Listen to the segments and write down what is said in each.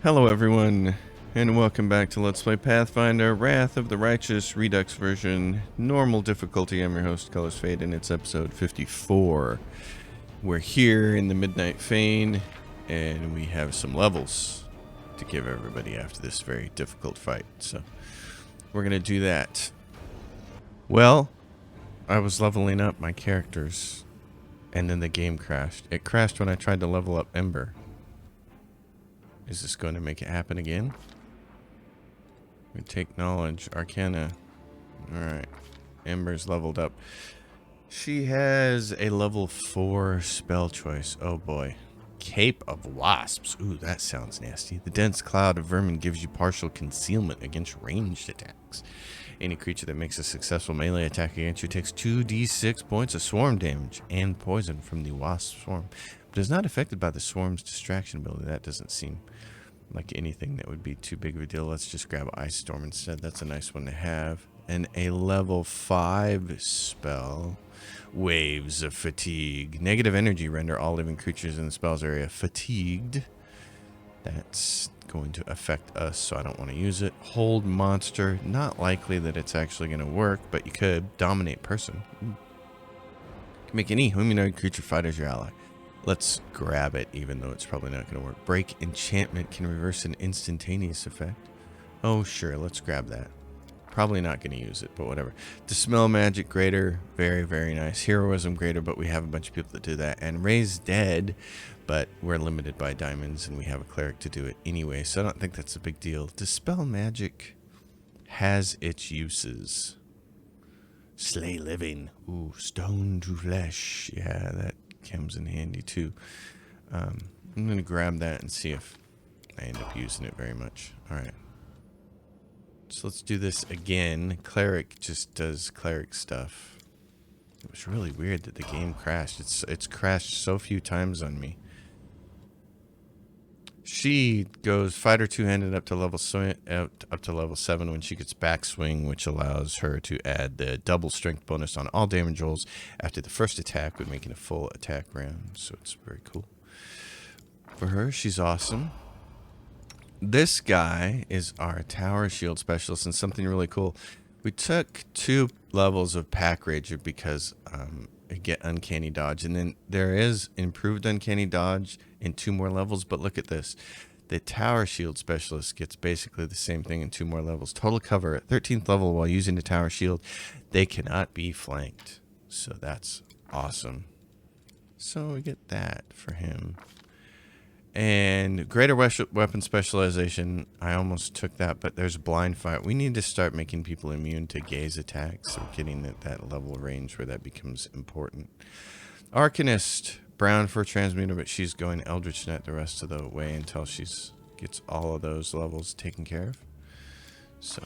Hello everyone, and welcome back to Let's Play Pathfinder, Wrath of the Righteous, Redux version, normal difficulty. I'm your host, Colors Fade, and it's episode 54. We're here in the Midnight Fane, and we have some levels to give everybody after this very difficult fight, so we're going to do that. Well, I was leveling up my characters, and then the game crashed. It crashed when I tried to level up Ember. Is this going to make it happen again? We take knowledge, Arcana. Alright. Ember's leveled up. She has a level 4 spell choice. Oh boy. Cape of Wasps. Ooh, that sounds nasty. The dense cloud of vermin gives you partial concealment against ranged attacks. Any creature that makes a successful melee attack against you takes 2d6 points of swarm damage and poison from the wasp swarm, but is not affected by the swarm's distraction ability. That doesn't seem like anything that would be too big of a deal. Let's just grab Ice Storm instead. That's a nice one to have. And a level 5 spell, Waves of Fatigue. Negative energy render all living creatures in the spell's area fatigued. That's going to affect us, so I don't want to use it. Hold monster. Not likely that it's actually going to work, but you could. Dominate person. Can make any humanoid creature fight as your ally. Let's grab it, even though it's probably not going to work. Break enchantment can reverse an instantaneous effect. Oh, sure. Let's grab that. Probably not going to use it, but whatever. Dispel magic greater. Very, very nice. Heroism greater, but we have a bunch of people that do that. And raise dead, but we're limited by diamonds, and we have a cleric to do it anyway, so I don't think that's a big deal. Dispel magic has its uses. Slay living. Ooh, stone to flesh. Yeah, that comes in handy too. I'm going to grab that and see if I end up using it very much. Alright. So let's do this again. Cleric just does cleric stuff. It was really weird that the game crashed. It's crashed so few times on me. She goes fighter two-handed up to level 7 when she gets backswing, which allows her to add the double strength bonus on all damage rolls after the first attack, when making a full attack round. So it's very cool for her. She's awesome. This guy is our tower shield specialist, and something really cool. We took 2 levels of pack rager because I get uncanny dodge, and then there is improved uncanny dodge in 2 more levels. But look at this. The tower shield specialist gets basically the same thing in 2 more levels. Total cover at 13th level while using the tower shield. They cannot be flanked, so that's awesome. So we get that for him. And greater weapon specialization, I almost took that, but there's blind fire. We need to start making people immune to gaze attacks, so getting at that level range where that becomes important. Arcanist, brown for transmuter, but she's going Eldritch Net the rest of the way until she gets all of those levels taken care of. So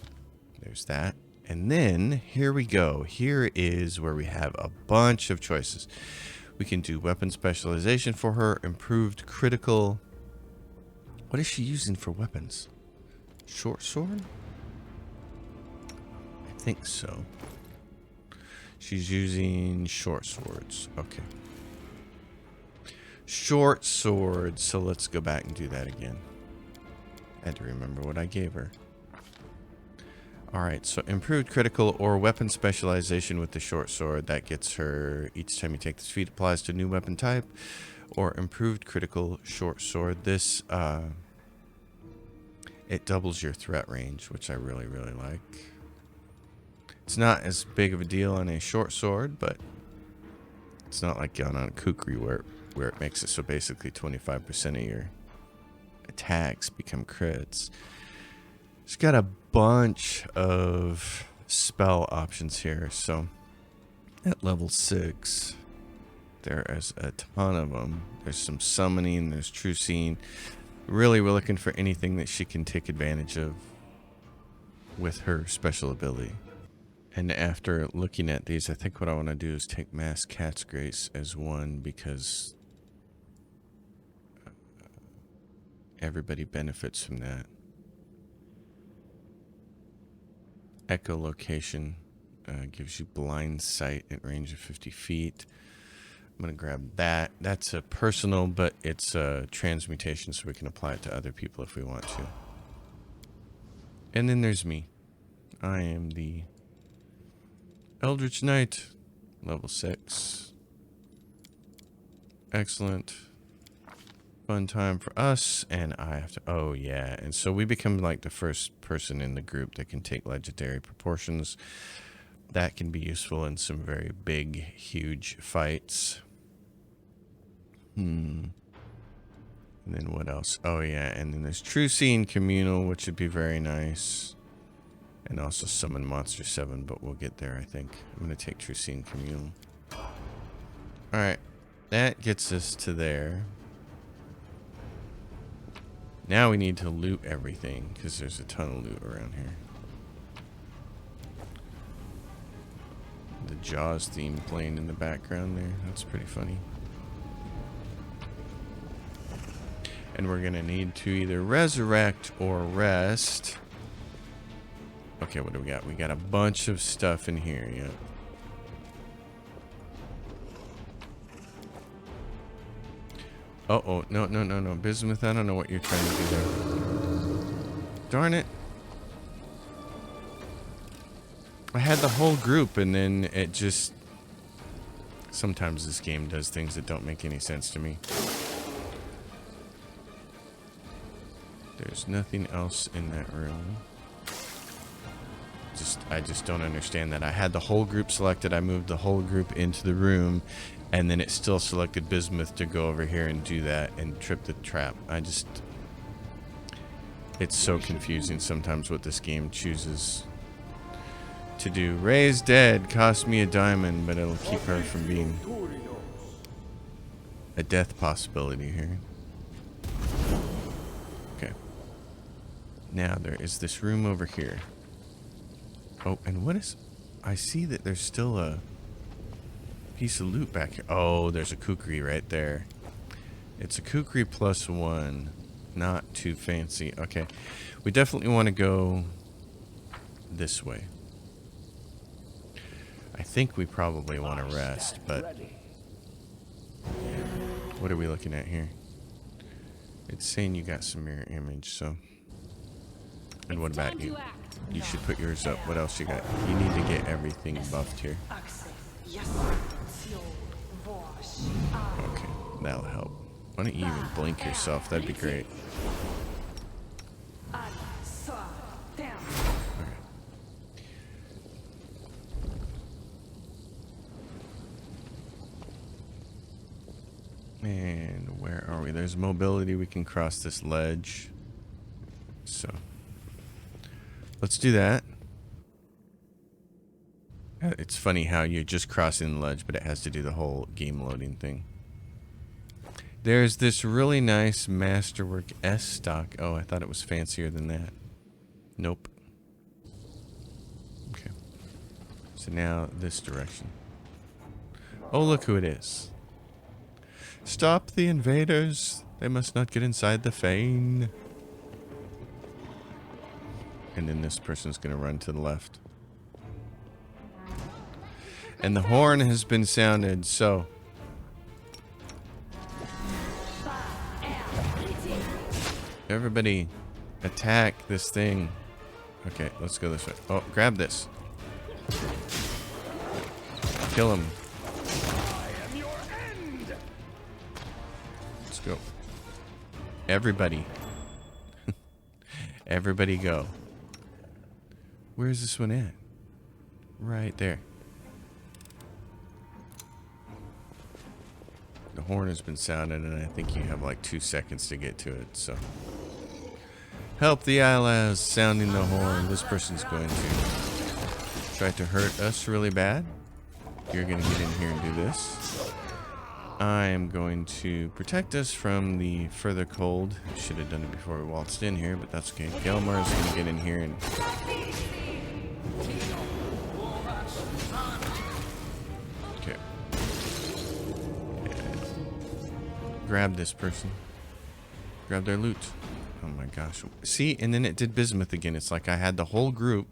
there's that. And then here we go. Here is where we have a bunch of choices. We can do weapon specialization for her, improved critical. What is she using for weapons? Short sword? I think so. She's using short swords. Okay. Short swords. So let's go back and do that again. I had to remember what I gave her. Alright, so improved critical or weapon specialization with the short sword. That gets her, each time you take this feat, applies to a new weapon type. Or improved critical short sword. This, it doubles your threat range, which I really, really like. It's not as big of a deal on a short sword, but it's not like on a kukri where it makes it so basically 25% of your attacks become crits. It's got a bunch of spell options here. So at level 6, there is a ton of them. There's some summoning, there's true seeing. Really, we're looking for anything that she can take advantage of with her special ability. And after looking at these, I think what I want to do is take Mass Cat's Grace as one, because everybody benefits from that. Echolocation gives you blind sight at range of 50 feet. I'm going to grab that. That's a personal, but it's a transmutation, so we can apply it to other people if we want to. And then there's me. I am the Eldritch Knight, level 6. Excellent. Fun time for us, and I have to... Oh, yeah. And so we become like the first person in the group that can take legendary proportions. That can be useful in some very big, huge fights. And then what else? Oh, yeah. And then there's True Scene Communal, which would be very nice. And also Summon Monster 7, but we'll get there, I think. I'm going to take True Scene Communal. Alright. That gets us to there. Now we need to loot everything, because there's a ton of loot around here. The Jaws theme playing in the background there. That's pretty funny. And we're going to need to either resurrect or rest. Okay, what do we got? We got a bunch of stuff in here, yeah. Uh-oh, no. Bismuth, I don't know what you're trying to do there. Darn it. I had the whole group, and then it just... Sometimes this game does things that don't make any sense to me. There's nothing else in that room. I just don't understand that. I had the whole group selected. I moved the whole group into the room, and then it still selected Bismuth to go over here and do that and trip the trap. It's so confusing sometimes what this game chooses to do. Ray's dead. Cost me a diamond, but it'll keep her from being a death possibility here. Okay. Now there is this room over here. Oh, and what is... I see that there's still a piece of loot back here. Oh, there's a kukri right there. It's a kukri +1. Not too fancy. Okay. We definitely want to go this way. I think we probably want to rest, but... What are we looking at here? It's saying you got some mirror image, so... And what about you? You should put yours up. What else you got? You need to get everything buffed here. Okay, that'll help. Why don't you even blink yourself? That'd be great. Okay. And where are we? There's mobility. We can cross this ledge. So... Let's do that. It's funny how you're just crossing the ledge, but it has to do the whole game loading thing. There's this really nice Masterwork S stock. Oh, I thought it was fancier than that. Nope. Okay. So now this direction. Oh, look who it is. Stop the invaders. They must not get inside the fane. And then this person's going to run to the left. And the horn has been sounded, so... Everybody, attack this thing. Okay, let's go this way. Oh, grab this. Kill him. Let's go. Everybody. Everybody go. Where's this one at? Right there. The horn has been sounded, and I think you have like 2 seconds to get to it, so... Help the allies sounding the horn. This person's going to try to hurt us really bad. You're going to get in here and do this. I am going to protect us from the further cold. Should have done it before we waltzed in here, but that's okay. Gelmar is going to get in here and... Okay. And grab this person. Grab their loot. Oh my gosh. See, and then it did Bismuth again. It's like I had the whole group.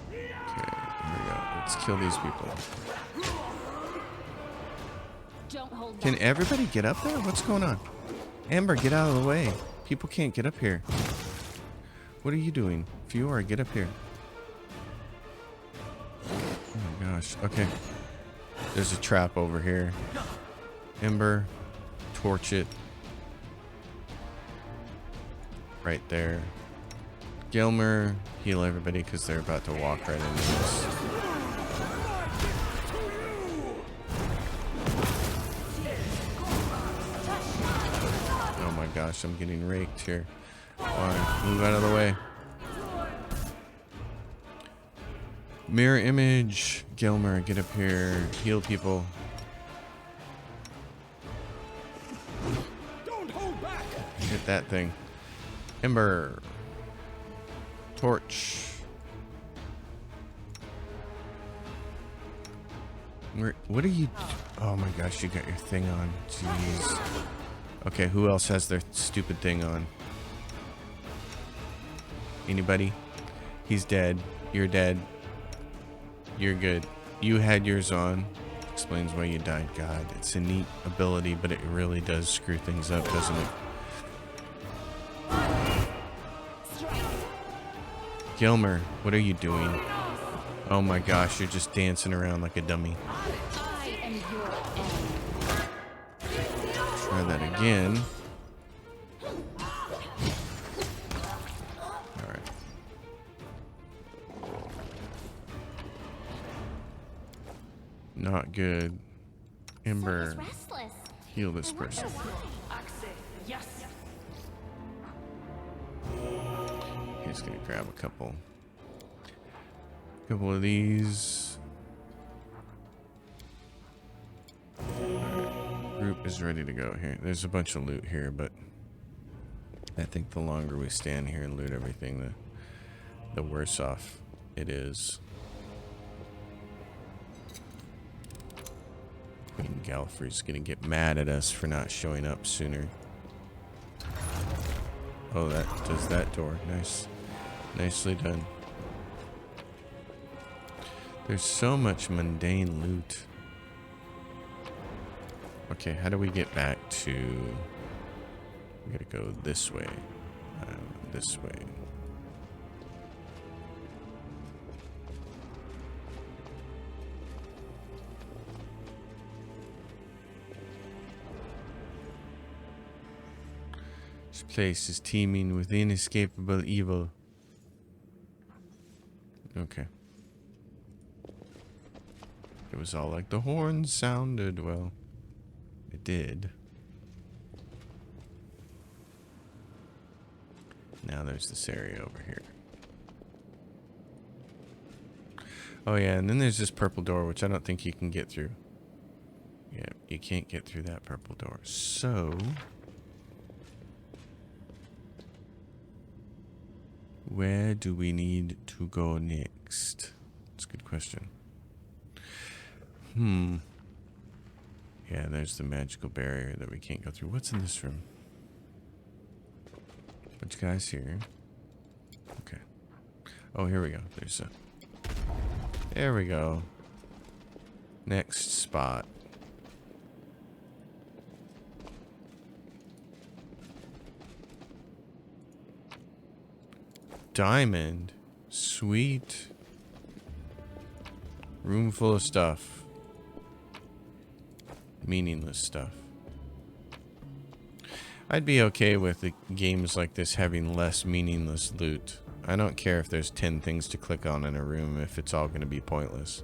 Okay, here we go. Let's kill these people. Don't hold Can back. everybody get up there? What's going on? Amber, get out of the way. People can't get up here. What are you doing? Fiora, get up here. Oh my gosh. Okay. There's a trap over here. Ember, torch it. Right there. Gilmer, heal everybody because they're about to walk right into this. Oh my gosh, I'm getting raked here. Fine, move out of the way. Mirror image. Gilmer, get up here. Heal people. Don't hold back. Hit that thing. Ember. Torch. What are you... Oh my gosh, you got your thing on. Jeez. Okay, who else has their stupid thing on? Anybody? He's dead. You're dead. You're good. You had yours on. Explains why you died. God, it's a neat ability, but it really does screw things up, doesn't it? Gilmer, what are you doing? Oh my gosh, you're just dancing around like a dummy. I am your end. Try that again. Alright. Not good. Ember, Restless. heal this person. Yes. He's gonna grab a couple of these. Alright. Group is ready to go here. There's a bunch of loot here, but I think the longer we stand here and loot everything, the worse off it is. Queen Galfrey's gonna get mad at us for not showing up sooner. Oh, that does that door. Nice. Nicely done. There's so much mundane loot. Okay, how do we get back to... We gotta go this way. This way. This place is teeming with inescapable evil. Okay. It was all like the horns sounded. Well, it did. Now there's this area over here. Oh yeah, and then there's this purple door, which I don't think you can get through. Yeah, you can't get through that purple door. So... where do we need to go next? That's a good question. Yeah, there's the magical barrier that we can't go through. What's in this room? Bunch of guys here. Okay. Oh, here we go. There's a... There we go. Next spot. Diamond. Sweet. Room full of stuff. Meaningless stuff. I'd be okay with the games like this having less meaningless loot. I don't care if there's 10 things to click on in a room if it's all going to be pointless.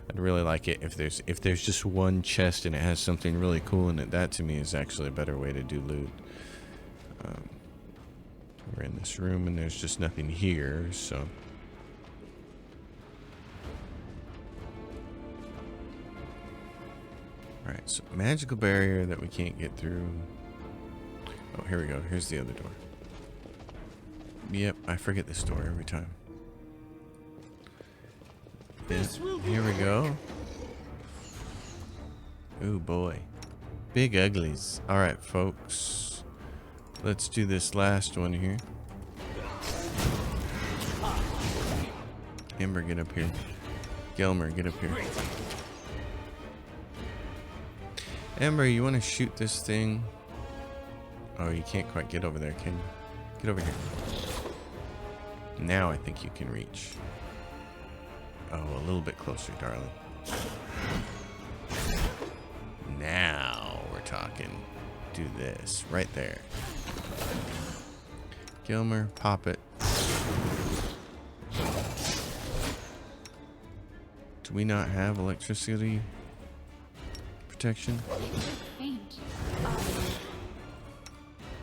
I'd really like it if there's just one chest and it has something really cool in it. That to me is actually a better way to do loot. We're in this room and there's just nothing here, so... Alright, so magical barrier that we can't get through. Oh, here we go. Here's the other door. Yep, I forget this door every time. Here we go. Ooh, boy. Big uglies. Alright, folks. Let's do this last one here. Ember, get up here. Gilmer, get up here. Ember, you want to shoot this thing? Oh, you can't quite get over there, can you? Get over here. Now I think you can reach. Oh, a little bit closer, darling. Now we're talking. Do this right there. Gilmer, pop it. Do we not have electricity protection?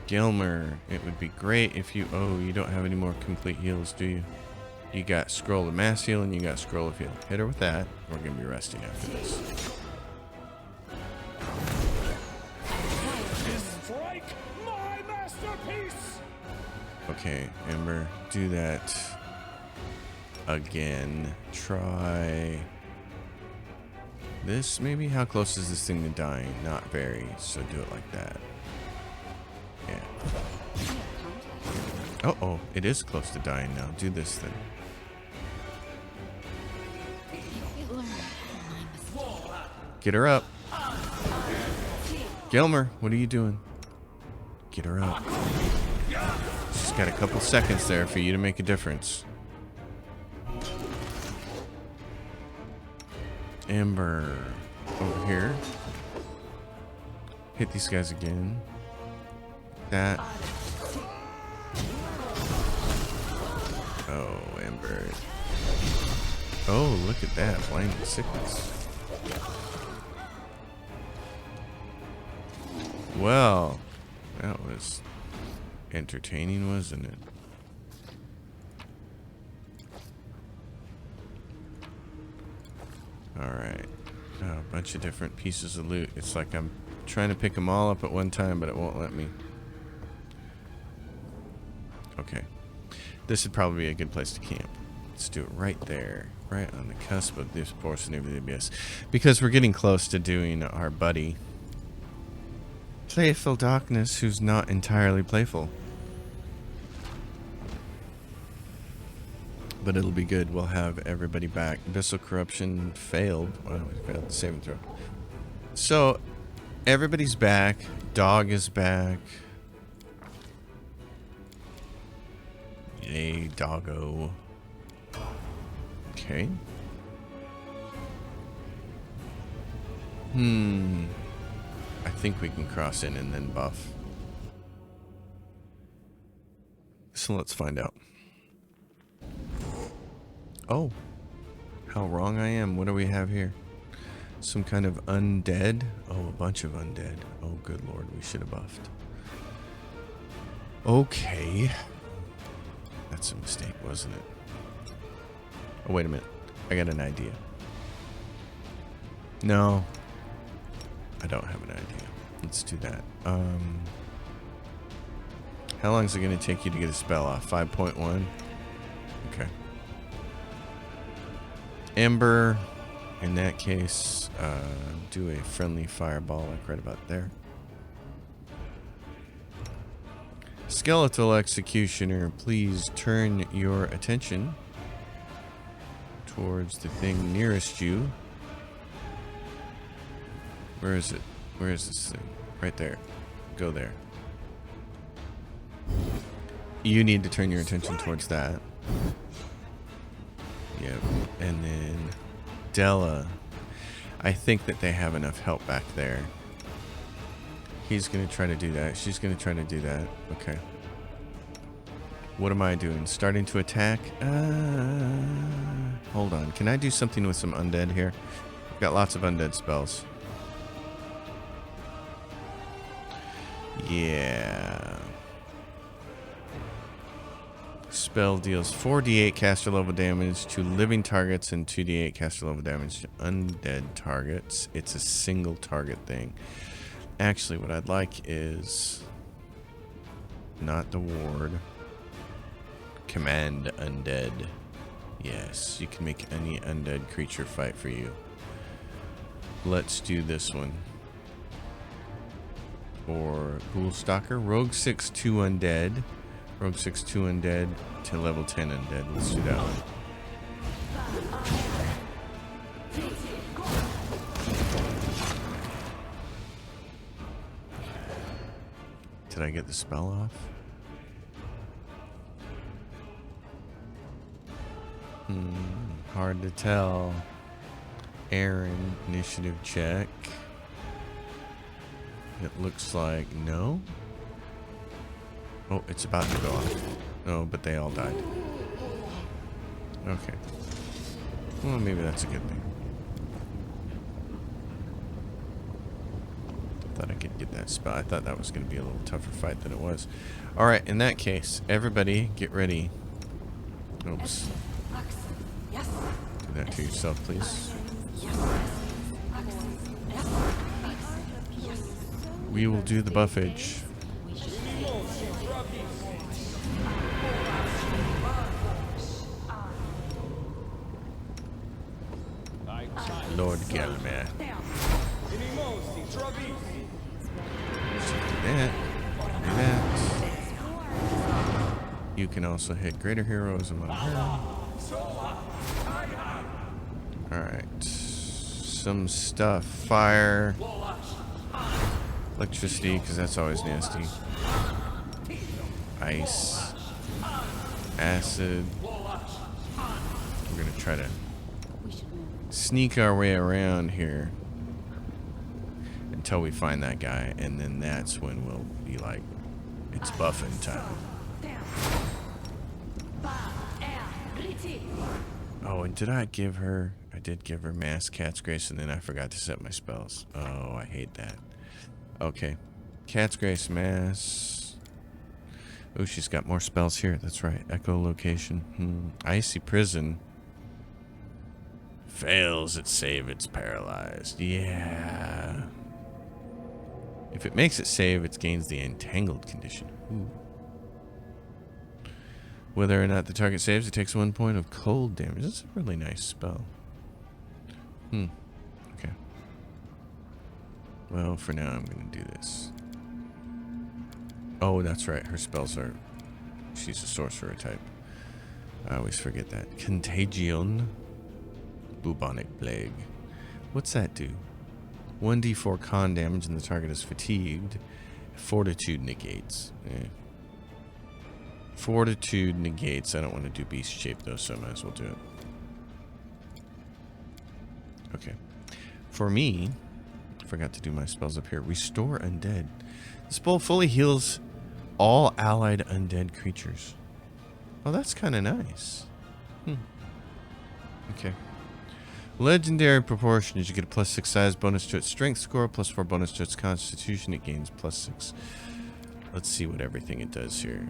Gilmer, it would be great if you... Oh, you don't have any more complete heals, do you? You got scroll of mass heal and you got scroll of heal. Hit her with that. We're going to be resting after this. Strike my masterpiece! Okay, Ember, do that again. Try this maybe? How close is this thing to dying? Not very, so do it like that. Yeah. Uh-oh, it is close to dying now. Do this then. Get her up. Gilmer, what are you doing? Get her up. She's got a couple seconds there for you to make a difference. Ember, over here. Hit these guys again. That. Oh, Ember. Oh, look at that. Blinding sickness. Well, that was entertaining, wasn't it? Alright. Oh, a bunch of different pieces of loot. It's like I'm trying to pick them all up at one time, but it won't let me. Okay. This would probably be a good place to camp. Let's do it right there. Right on the cusp of this portion of the abyss. Because we're getting close to doing our buddy Playful Darkness, who's not entirely playful. But it'll be good. We'll have everybody back. Abyssal Corruption failed. Well, we failed the saving throw. So, everybody's back. Dog is back. Yay, doggo. Okay. I think we can cross in and then buff. So let's find out. Oh. How wrong I am. What do we have here? Some kind of undead? Oh, a bunch of undead. Oh, good lord. We should have buffed. Okay. That's a mistake, wasn't it? Oh, wait a minute. I got an idea. No. I don't have an idea. Let's do that. How long is it going to take you to get a spell off? 5.1? Okay. Ember, in that case, do a friendly fireball like right about there. Skeletal Executioner, please turn your attention towards the thing nearest you. Where is it? Where is this thing? Right there. Go there. You need to turn your attention towards that. Yep. And then Della. I think that they have enough help back there. He's going to try to do that. She's going to try to do that. Okay. What am I doing? Starting to attack? Hold on. Can I do something with some undead here? I've got lots of undead spells. Yeah. Spell deals 4d8 caster level damage to living targets and 2d8 caster level damage to undead targets. It's a single target thing. Actually, what I'd like is not the ward. Command undead. Yes, you can make any undead creature fight for you. Let's do this one. Or Ghoul Stalker. Rogue 6, 2 undead. Rogue 6, 2 undead to level 10 undead. Let's do that one. Did I get the spell off? Hard to tell. Aaron, initiative check. It looks like no. Oh, it's about to go off. Oh, but they all died. Okay. Well, maybe that's a good thing. Thought I could get that spell. I thought that was going to be a little tougher fight than it was. Alright, in that case, everybody get ready. Oops. Do that to yourself, please. We will do the buffage. Lord Gelmer. Do that. Do that. You can also hit greater heroism on her. Alright. Some stuff. Fire. Electricity, because that's always nasty. Ice. Acid. We're going to try to sneak our way around here until we find that guy, and then that's when we'll be like, it's buffing time. Oh, and did I give her... I did give her Mass Cat's Grace, and then I forgot to set my spells. Oh, I hate that. Okay. Cat's Grace, Mass. Oh, she's got more spells here. That's right. Echolocation. Icy Prison. Fails at save, it's paralyzed. Yeah. If it makes it save, it gains the entangled condition. Ooh. Whether or not the target saves, it takes 1 point of cold damage. That's a really nice spell. Okay. Well, for now, I'm going to do this. Oh, that's right. Her spells are... She's a sorcerer type. I always forget that. Contagion. Bubonic Plague. What's that do? 1d4 con damage and the target is fatigued. Fortitude negates. Fortitude negates. I don't want to do beast shape though, so I might as well do it. Okay. For me, I forgot to do my spells up here. Restore Undead. This spell fully heals all allied undead creatures. Oh, that's kind of nice. Okay. Legendary proportion is you get a +6 size bonus to its strength score, +4 bonus to its constitution. It gains +6. Let's see what everything it does here.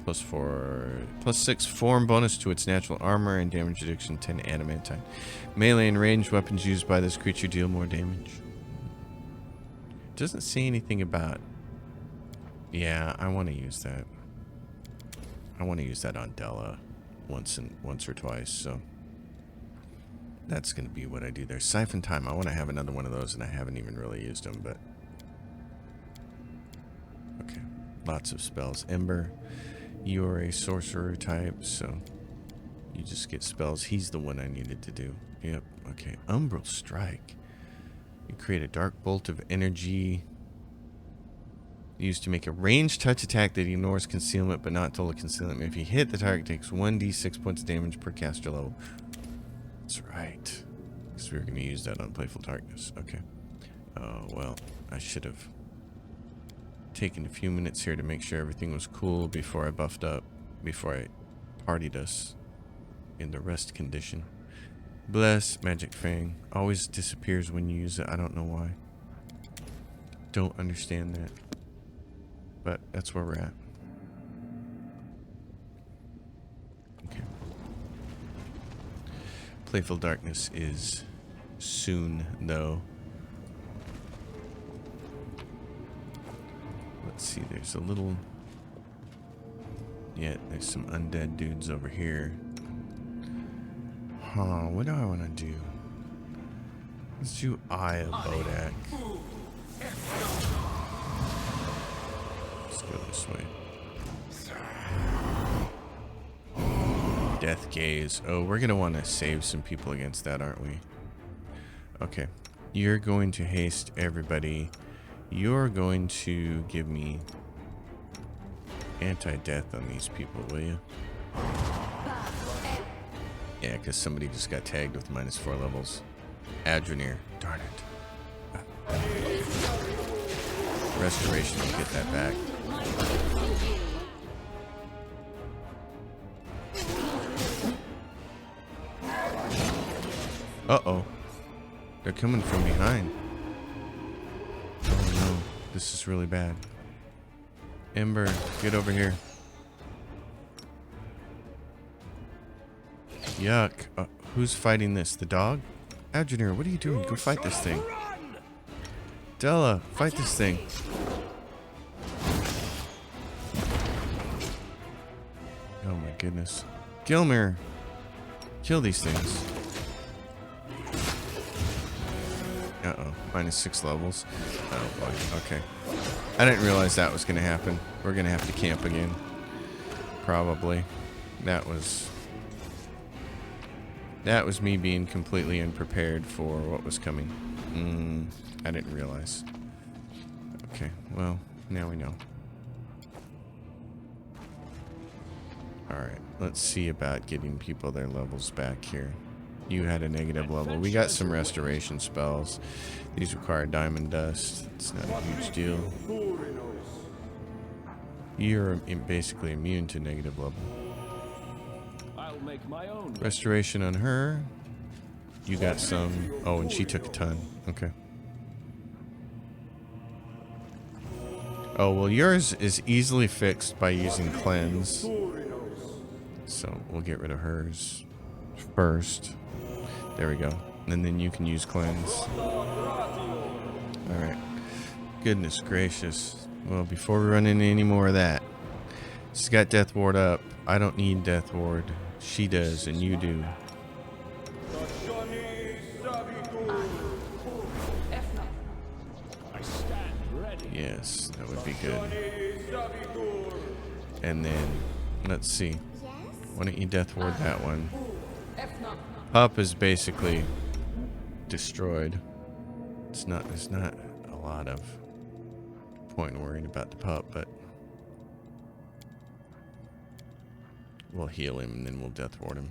+6 form bonus to its natural armor and damage reduction 10 adamantine. Melee and ranged weapons used by this creature deal more damage. Doesn't say anything about... Yeah, I want to use that. I want to use that on Della once or twice, so... That's going to be what I do there. Siphon Time. I want to have another one of those, and I haven't even really used them, but... Okay. Lots of spells. Ember. You are a sorcerer type, so... You just get spells. He's the one I needed to do. Yep. Okay. Umbral Strike. You create a dark bolt of energy... Used to make a ranged touch attack that ignores concealment, but not total concealment. If you hit, the target takes 1d6 points of damage per caster level. That's right. Because we were going to use that on Playful Darkness. Okay. Oh, well, I should have taken a few minutes here to make sure everything was cool before I buffed up, before I partied us in the rest condition. Bless, Magic Fang. Always disappears when you use it. I don't know why. Don't understand that. But that's where we're at. Okay. Playful Darkness is soon, though. Let's see, there's a little... Yeah, there's some undead dudes over here. Huh, what do I want to do? Let's do Eye of Bodak. Let's go this way. Death Gaze. Oh, we're going to want to save some people against that, aren't we? Okay. You're going to haste everybody. You're going to give me anti-death on these people, will you? Yeah, because somebody just got tagged with -4 levels. Adrenir. Darn it. Restoration will get that back. Uh-oh. They're coming from behind. Oh no. This is really bad. Ember, get over here. Yuck. Who's fighting this? The dog? Adrenir, what are you doing? Go fight this thing. Della, fight this thing. Oh my goodness. Gilmer, kill these things. Uh-oh. -6 levels. Oh boy. Okay. I didn't realize that was going to happen. We're going to have to camp again. Probably. That was me being completely unprepared for what was coming. I didn't realize. Okay, well, now we know. Alright, let's see about getting people their levels back here. You had a negative level. We got some restoration spells. These require diamond dust. It's not a huge deal. You're basically immune to negative level. I'll make my own. Restoration on her. You got some. Oh, and she took a ton. Okay. Oh, well, yours is easily fixed by using cleanse. So we'll get rid of hers first. There we go. And then you can use cleanse. Alright. Goodness gracious. Well, before we run into any more of that. She's got Death Ward up. I don't need Death Ward. She does, and you do. Yes, that would be good. And then, let's see. Why don't you Death Ward that one? Pup is basically destroyed. There's not a lot of point in worrying about the pup, but we'll heal him and then we'll Death Ward him.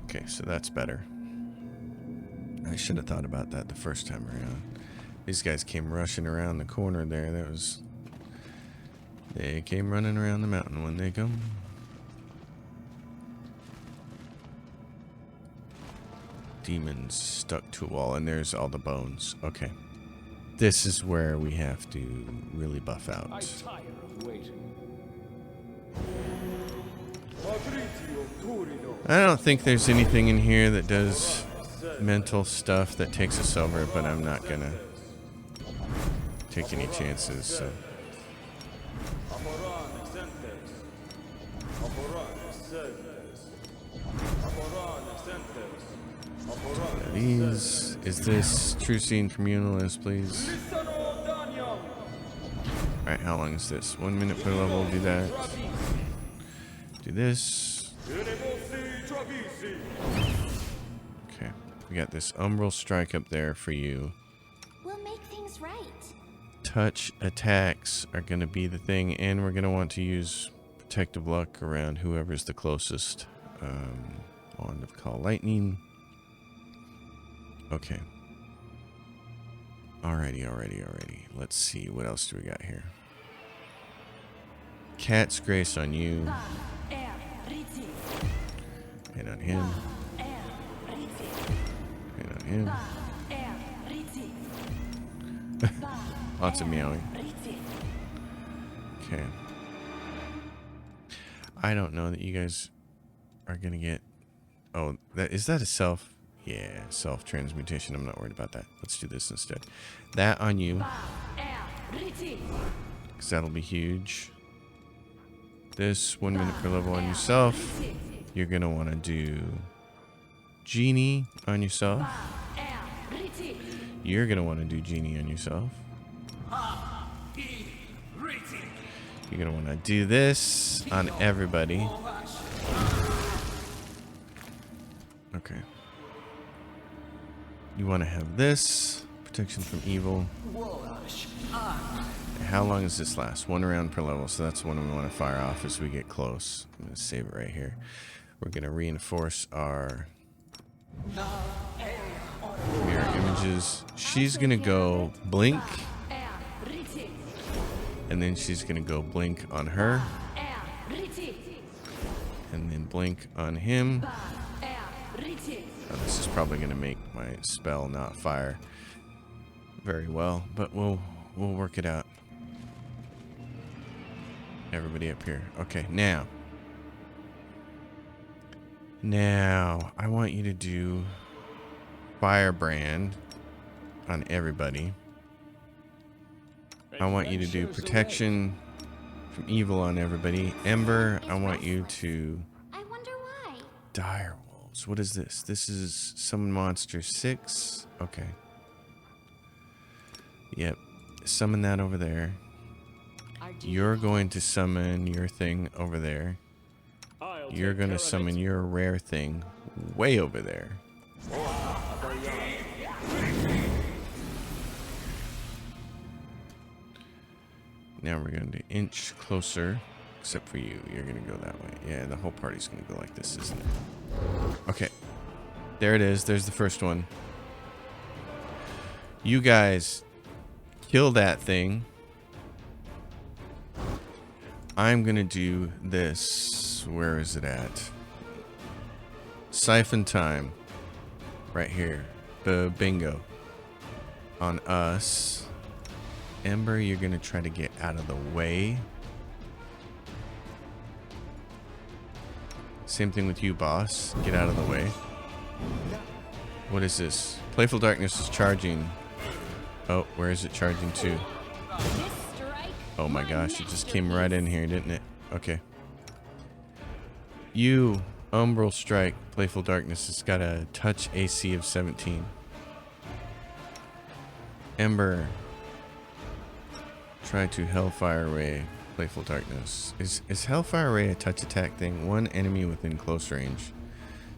Okay, so that's better. I should have thought about that the first time around. These guys came rushing around the corner there. They came running around the mountain when they come. Demons stuck to a wall, and there's all the bones. Okay. This is where we have to really buff out. I tire of waiting. I don't think there's anything in here that does mental stuff that takes us over, but I'm not gonna take any chances, so. These, is this True Scene Communalist, please? Alright, how long is this? 1 minute per level, do that. Do this. Okay, we got this Umbral Strike up there for you. We'll make things right. Touch attacks are going to be the thing, and we're going to want to use Protective Luck around whoever's the closest. Wand of Call Lightning. Okay. Alrighty. Let's see, what else do we got here? Cat's Grace on you. And on him. And on him. Lots of meowing. Okay. I don't know that you guys are gonna get. Oh, is that a self? Yeah, self-transmutation. I'm not worried about that. Let's do this instead. That on you. Because that'll be huge. This 1 minute per level on yourself. You're going to want to do Genie on yourself. You're going to want to do Genie on yourself. You're going to want to do this on everybody. You want to have this. Protection from evil. How long does this last? 1 round per level, so that's one we want to fire off as we get close. I'm going to save it right here. We're going to reinforce our mirror images. She's going to go blink. And then she's going to go blink on her. And then blink on him. Oh, this is probably going to make my spell not fire very well, but we'll work it out. Everybody up here. Okay, now I want you to do Firebrand on everybody. I want you to do protection from evil on everybody. Ember, I want you to I wonder why. dire wolves. What is this? This is summon monster 6. Okay. Yep. Summon that over there. You're going to summon your thing over there. You're going to summon your rare thing way over there. Now we're going to inch closer. Except for you. You're going to go that way. Yeah, the whole party's going to go like this, isn't it? Okay. There it is. There's the first one. You guys kill that thing. I'm going to do this. Where is it at? Siphon time. Right here. Bingo. On us. Ember, you're going to try to get out of the way. Same thing with you, boss. Get out of the way. What is this? Playful Darkness is charging. Oh, where is it charging to? Oh my gosh, it just came right in here, didn't it? Okay. You, Umbral Strike, Playful Darkness has got a touch AC of 17. Ember, try to Hellfire Ray, Playful Darkness. Is Hellfire Ray a touch attack thing? One enemy within close range.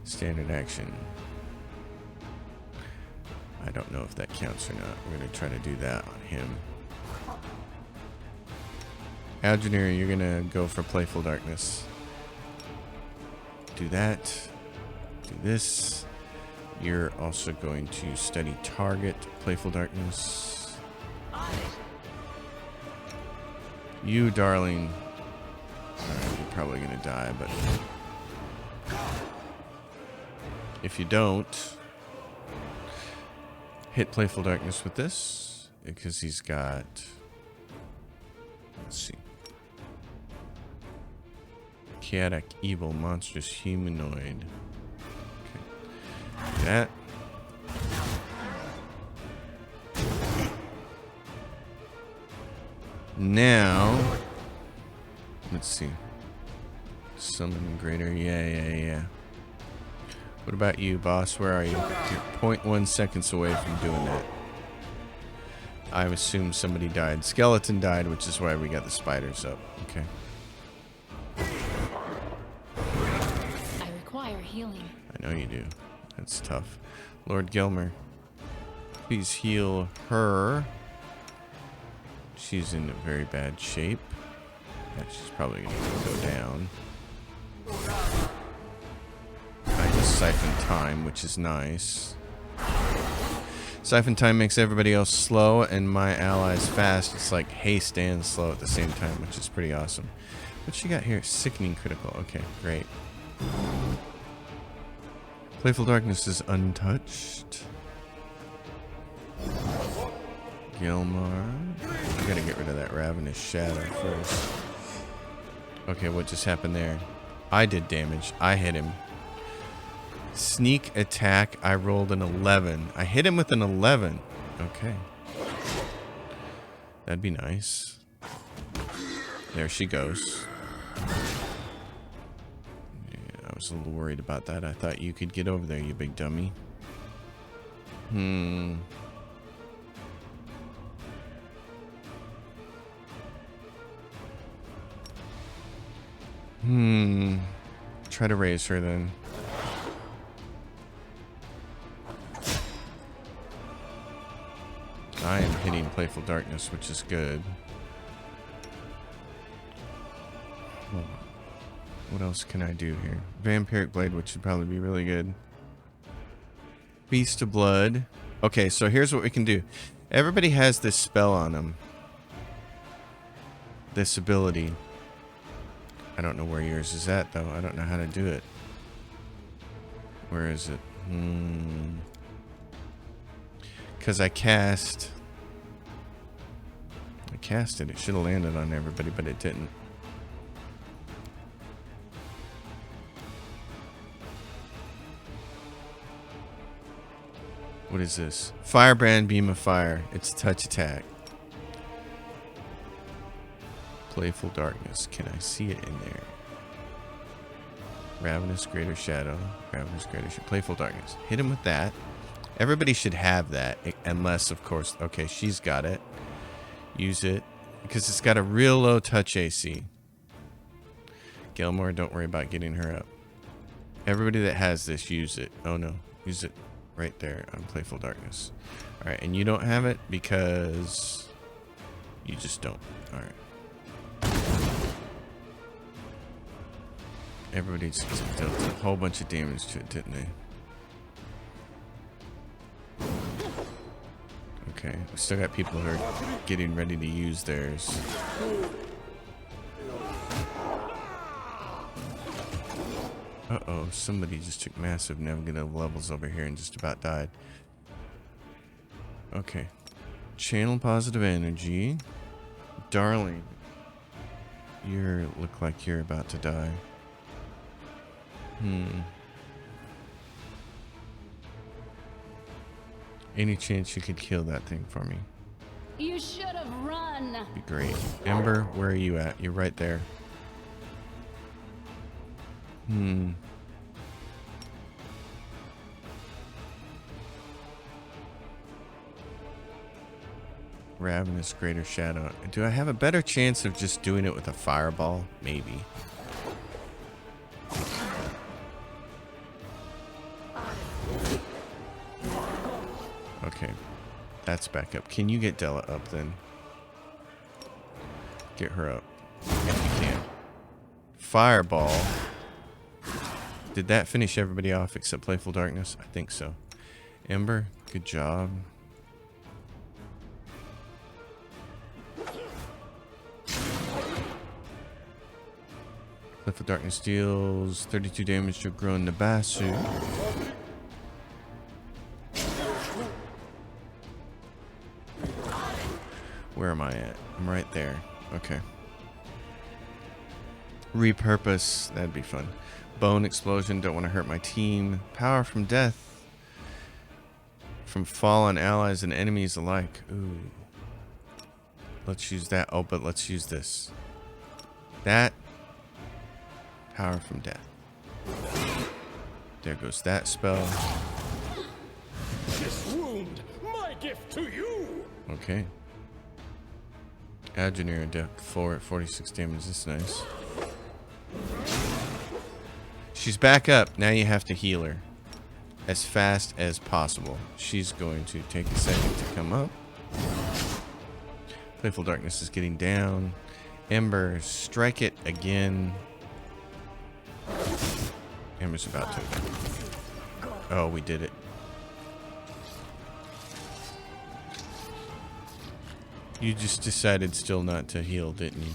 Standard action. I don't know if that counts or not. We're going to try to do that on him. Algeneer, you're going to go for Playful Darkness. Do that. Do this. You're also going to study target, Playful Darkness. You, darling. Alright, you're probably going to die, but if you don't, hit Playful Darkness with this, because he's got, let's see, chaotic, evil, monstrous, humanoid. Okay. That. Now, let's see. Summon greater. Yeah. What about you, boss? Where are you? You're 0.1 seconds away from doing that. I assume somebody died. Skeleton died, which is why we got the spiders up. Okay. I require healing. I know you do. That's tough. Lord Gilmer, please heal her. She's in a very bad shape. Yeah, she's probably going to go down. I just siphon time, which is nice. Siphon time makes everybody else slow and my allies fast. It's like haste and slow at the same time, which is pretty awesome. What you got here? Sickening critical. Okay, great. Playful Darkness is untouched. Gilmar. I gotta get rid of that Ravenous Shadow first. Okay, what just happened there? I did damage. I hit him. Sneak attack. I rolled an 11. I hit him with an 11. Okay. That'd be nice. There she goes. Yeah, I was a little worried about that. I thought you could get over there, you big dummy. Try to raise her then. I am hitting Playful Darkness, which is good. What else can I do here? Vampiric Blade, which would probably be really good. Beast of Blood. Okay, so here's what we can do. Everybody has this spell on them. This ability. I don't know where yours is at, though. I don't know how to do it. Where is it? Because I cast it. It should have landed on everybody, but it didn't. What is this? Firebrand Beam of Fire. It's a touch attack. Playful Darkness. Can I see it in there? Ravenous Greater Shadow. Ravenous Greater Shadow. Playful Darkness. Hit him with that. Everybody should have that. Unless, of course... Okay, she's got it. Use it. Because it's got a real low touch AC. Gilmore, don't worry about getting her up. Everybody that has this, use it. Oh no. Use it right there on Playful Darkness. Alright, and you don't have it because... You just don't. Alright. Everybody just dealt a whole bunch of damage to it, didn't they? Okay, we still got people who are getting ready to use theirs. Uh-oh, somebody just took massive negative levels over here and just about died. Okay. Channel positive energy. Darling. You look like you're about to die. Any chance you could kill that thing for me? You should have run. Be great. Ember, where are you at? You're right there. Ravenous Greater Shadow. Do I have a better chance of just doing it with a fireball? Maybe. Okay. That's back up. Can you get Della up then? Get her up. If you can. Fireball. Did that finish everybody off except Playful Darkness? I think so. Ember, good job. Playful Darkness deals 32 damage to Grown Nabasu. Where am I at? I'm right there. Okay. Repurpose. That'd be fun. Bone Explosion. Don't want to hurt my team. Power from Death. From fallen allies and enemies alike. Ooh. Let's use that. Oh, but let's use this. That. Power from Death. There goes that spell. This wound, my gift to you. Okay. Agenir Death 4 at 46 damage. That's nice. She's back up. Now you have to heal her as fast as possible. She's going to take a second to come up. Playful Darkness is getting down. Ember, strike it again. Ember's about to. Oh, we did it. You just decided still not to heal, didn't you?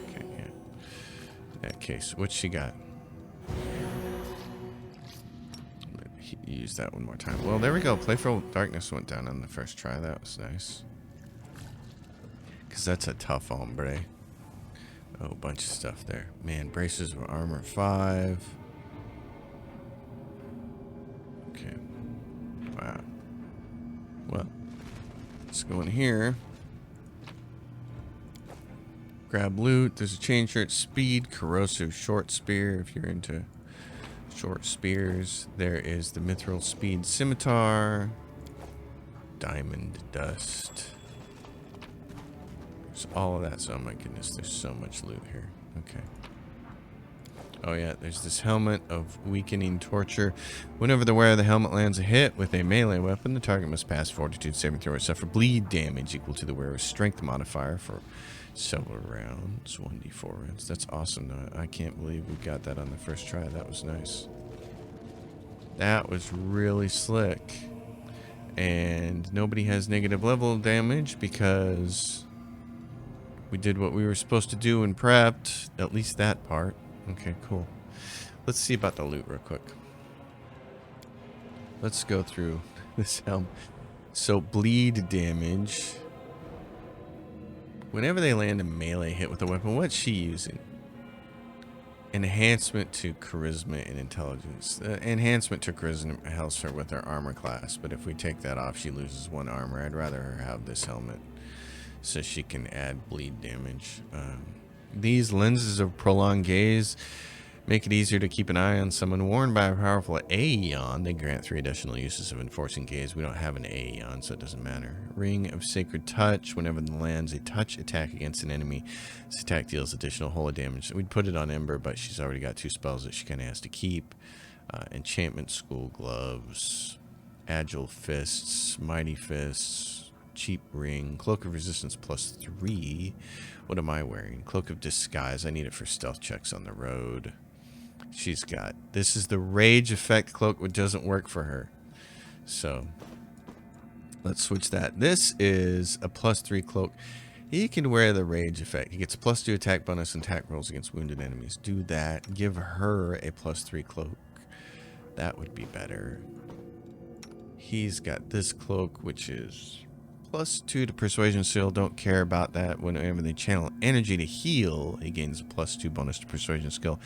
Okay, yeah. In that case, what's she got? Use that one more time. Well, there we go. Playful Darkness went down on the first try. That was nice. Because that's a tough hombre. Oh, a bunch of stuff there. Man, braces with armor 5. Okay. Wow. Well, let's go in here. Grab loot. There's a chain shirt, speed, corrosive short spear if you're into short spears. There is the mithril speed scimitar. Diamond dust. There's all of that. So, oh my goodness, there's so much loot here. Okay. Oh yeah, there's this helmet of weakening torture. Whenever the wearer of the helmet lands a hit with a melee weapon, the target must pass fortitude saving throw or suffer bleed damage equal to the wearer's strength modifier for several rounds. 1d4 rounds. That's awesome though. I can't believe we got that on the first try. That was nice. That was really slick. And nobody has negative level damage because we did what we were supposed to do and prepped. At least that part. Okay, cool. Let's see about the loot real quick. Let's go through this helm. So, bleed damage. Whenever they land a melee hit with a weapon, what's she using? Enhancement to charisma and intelligence. Enhancement to charisma helps her with her armor class, but if we take that off, she loses 1 armor. I'd rather her have this helmet so she can add bleed damage. These lenses of prolonged gaze make it easier to keep an eye on someone worn by a powerful Aeon. They grant 3 additional uses of enforcing gaze. We don't have an Aeon, so it doesn't matter. Ring of Sacred Touch. Whenever it lands a touch attack against an enemy, this attack deals additional holy damage. We'd put it on Ember, but she's already got 2 spells that she kind of has to keep. Enchantment School Gloves. Agile Fists. Mighty Fists. Cheap Ring. Cloak of Resistance +3. What am I wearing? Cloak of Disguise. I need it for stealth checks on the road. She's got, this is the rage effect cloak, which doesn't work for her. So let's switch that. This is a +3 cloak. He can wear the rage effect. He gets a +2 attack bonus and attack rolls against wounded enemies. Do that. Give her a +3 cloak. That would be better. He's got this cloak, which is +2 to persuasion skill. Don't care about that. Whenever they channel energy to heal, he gains a +2 bonus to persuasion skill.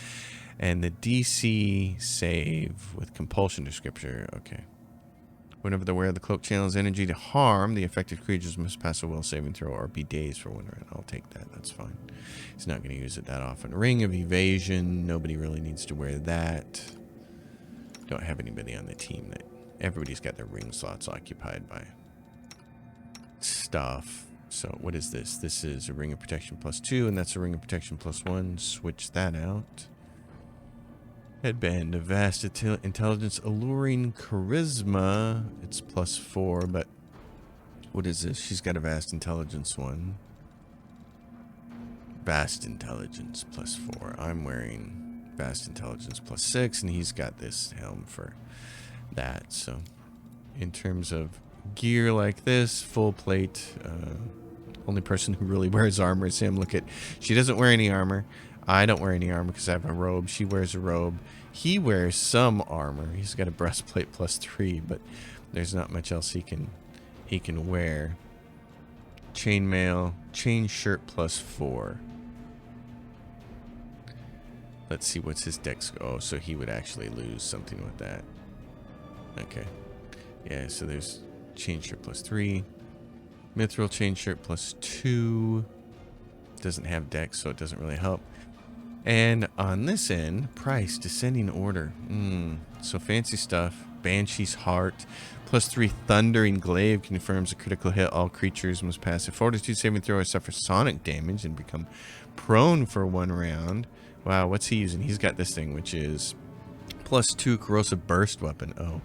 And the DC save with compulsion to scripture. Okay. Whenever the wearer of the cloak channels energy to harm, the affected creatures must pass a will saving throw or be dazed for 1 round. I'll take that. That's fine. He's not going to use it that often. Ring of Evasion. Nobody really needs to wear that. Don't have anybody on the team that... Everybody's got their ring slots occupied by stuff. So what is this? This is a ring of protection +2, and that's a ring of protection +1. Switch that out. Headband of vast intelligence, alluring charisma. It's +4, but what is this? She's got a vast intelligence one. Vast intelligence +4. I'm wearing vast intelligence +6, and he's got this helm for that. So in terms of gear like this, full plate, only person who really wears armor is him. Look at, she doesn't wear any armor. I don't wear any armor because I have a robe. She wears a robe. He wears some armor. He's got a breastplate +3, but there's not much else he can wear. Chainmail, chain shirt +4. Let's see what's his dex. Oh, so he would actually lose something with that. Okay. Yeah, so there's chain shirt +3. Mithril chain shirt +2. Doesn't have dex, so it doesn't really help. And on this end, price, descending order. So fancy stuff. Banshee's Heart. +3 Thundering Glaive confirms a critical hit. All creatures must pass a fortitude saving throw or suffer sonic damage and become prone for 1 round. Wow, what's he using? He's got this thing, which is +2 corrosive burst weapon. Oh,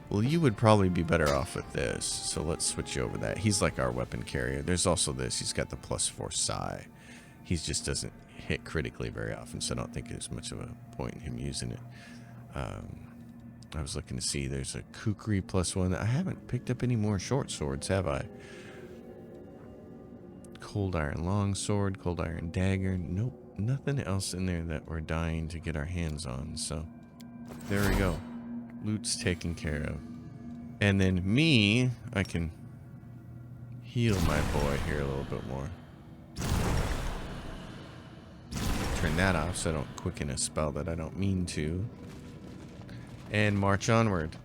well, you would probably be better off with this. So let's switch over that. He's like our weapon carrier. There's also this. He's got the +4 psi. He just doesn't hit critically very often, so I don't think there's much of a point in him using it. I was looking to see, there's a kukri +1. I haven't picked up any more short swords, have I? Cold iron longsword, cold iron dagger. Nope, nothing else in there that we're dying to get our hands on. So there we go. Loot's taken care of. And then me, I can heal my boy here a little bit more. Turn that off so I don't quicken a spell that I don't mean to. And march onward.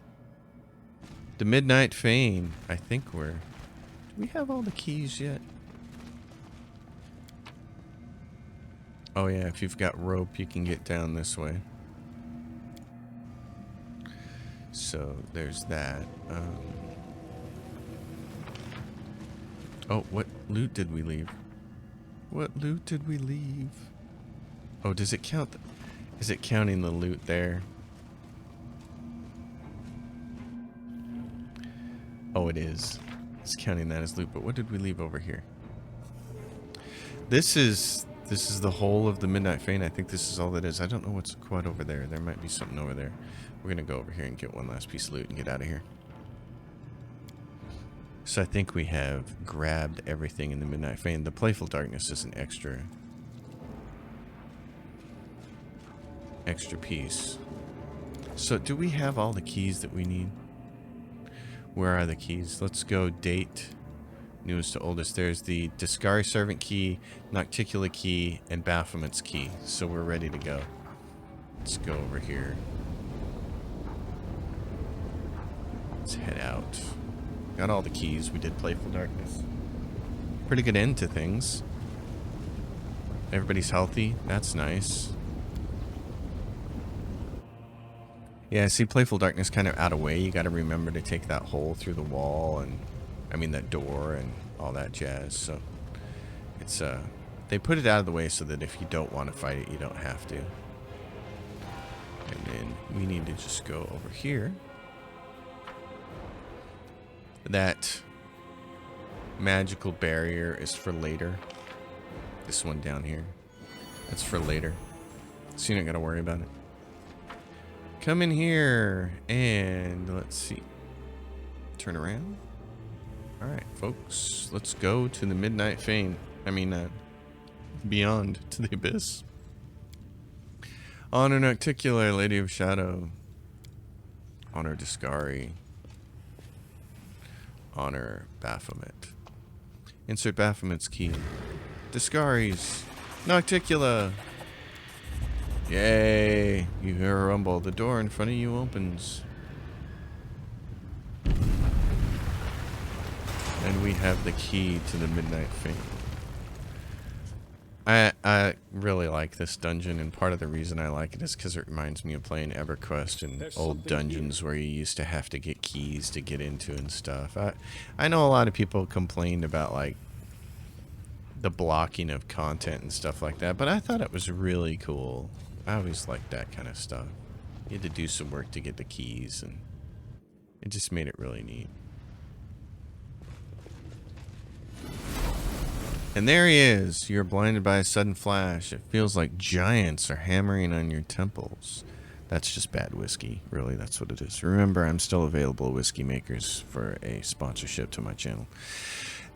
The Midnight Fane. I think we're... Do we have all the keys yet? Oh yeah, if you've got rope, you can get down this way. So there's that. Oh, what loot did we leave? What loot did we leave? Oh, does it count? Is it counting the loot there? Oh, it is. It's counting that as loot, but what did we leave over here? This is the whole of the Midnight Fane. I think this is all that is. I don't know what's quite over there. There might be something over there. We're going to go over here and get one last piece of loot and get out of here. So I think we have grabbed everything in the Midnight Fane. The Playful Darkness is an extra piece. So do we have all the keys that we need? Where are the keys? Let's go date. Newest to oldest. There's the Discari Servant key, Nocticula key, and Baphomet's key. So we're ready to go. Let's go over here. Let's head out. Got all the keys. We did Playful Darkness. Pretty good end to things. Everybody's healthy. That's nice. Yeah, see, Playful Darkness kind of out of way. You got to remember to take that hole through the wall and, I mean, that door and all that jazz. So it's they put it out of the way so that if you don't want to fight it, you don't have to. And then we need to just go over here. That magical barrier is for later. This one down here. That's for later. So you don't got to worry about it. Come in here and let's see. Turn around. All right, folks. Let's go to the Midnight Fane. I mean, beyond to the abyss. Honor Nocticula, Lady of Shadow. Honor Discari. Honor Baphomet. Insert Baphomet's key. Discari's. Nocticula. Yay! You hear a rumble. The door in front of you opens. And we have the key to the Midnight Fane. I really like this dungeon, and part of the reason I like it is because it reminds me of playing EverQuest and old dungeons where you used to have to get keys to get into and stuff. I know a lot of people complained about like the blocking of content and stuff like that, but I thought it was really cool. I always liked that kind of stuff. You had to do some work to get the keys, and it just made it really neat. And there he is. You're blinded by a sudden flash. It feels like giants are hammering on your temples. That's just bad whiskey. Really, that's what it is. Remember, I'm still available, whiskey makers, for a sponsorship to my channel.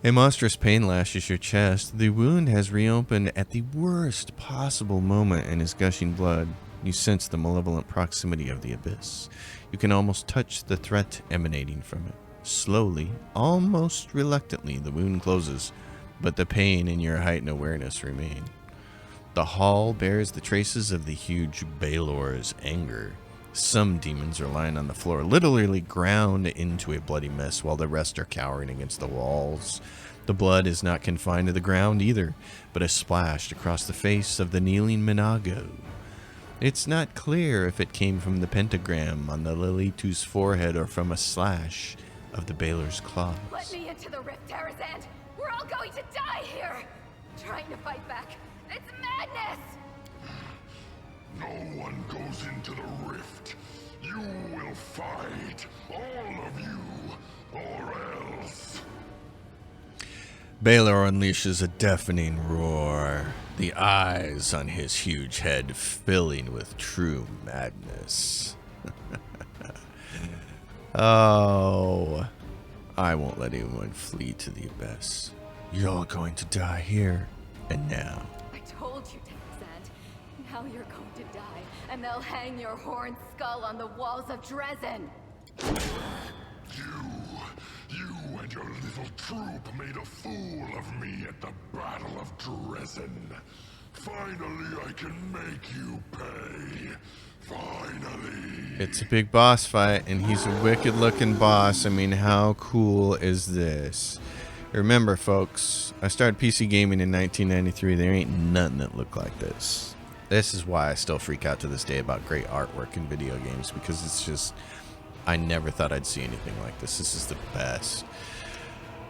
A monstrous pain lashes your chest. The wound has reopened at the worst possible moment and is gushing blood. You sense the malevolent proximity of the abyss. You can almost touch the threat emanating from it. Slowly, almost reluctantly, the wound closes, but the pain and your heightened awareness remain. The hall bears the traces of the huge Baelor's anger. Some demons are lying on the floor, literally ground into a bloody mess, while the rest are cowering against the walls. The blood is not confined to the ground either, but is splashed across the face of the kneeling Minago. It's not clear if it came from the pentagram on the Lilitu's forehead or from a slash of the Baelor's claws. Let me into the rift, Tarazand! We're all going to die here! Trying to fight back. It's madness! No one goes into the rift. You will fight, all of you, or else. Baelor unleashes a deafening roar, the eyes on his huge head filling with true madness. Oh, I won't let anyone flee to the abyss. You're going to die here and now. I told you, Tarazand. Now you're going to die, and they'll hang your horned skull on the walls of Dresden. You and your little troop made a fool of me at the Battle of Dresden. Finally, I can make you pay. Finally. It's a big boss fight, and he's a wicked-looking boss. I mean, how cool is this? Remember, folks, I started PC gaming in 1993. There ain't nothing that looked like this. This is why I still freak out to this day about great artwork in video games, because it's just, I never thought I'd see anything like this. This is the best.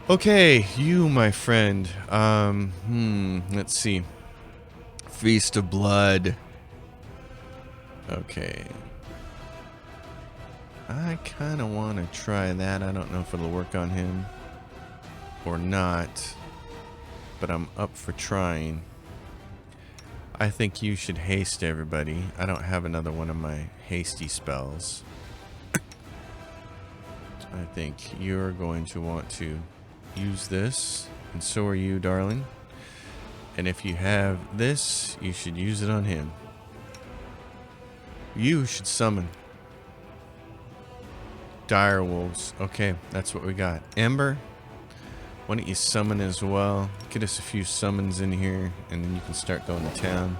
Okay, you, my friend. Let's see. Feast of Blood. Okay. I kind of want to try that. I don't know if it'll work on him or not, but I'm up for trying. I think you should haste everybody. I don't have another one of my hasty spells. I think you're going to want to use this, and so are you, darling. And if you have this, you should use it on him. You should summon dire wolves. Okay, that's what we got. Ember, why don't you summon as well? Get us a few summons in here, and then you can start going to town.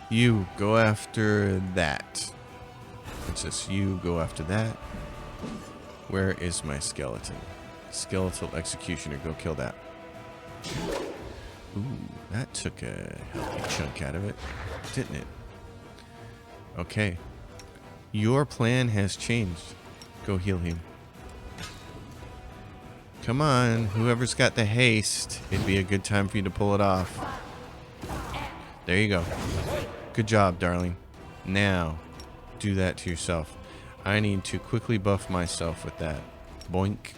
You go after that. Princess, you go after that. Where is my skeleton? Skeletal executioner, go kill that. Ooh, that took a healthy chunk out of it, didn't it? Okay. Your plan has changed. Go heal him. Come on, whoever's got the haste, it'd be a good time for you to pull it off. There you go. Good job, darling. Now, do that to yourself. I need to quickly buff myself with that. Boink.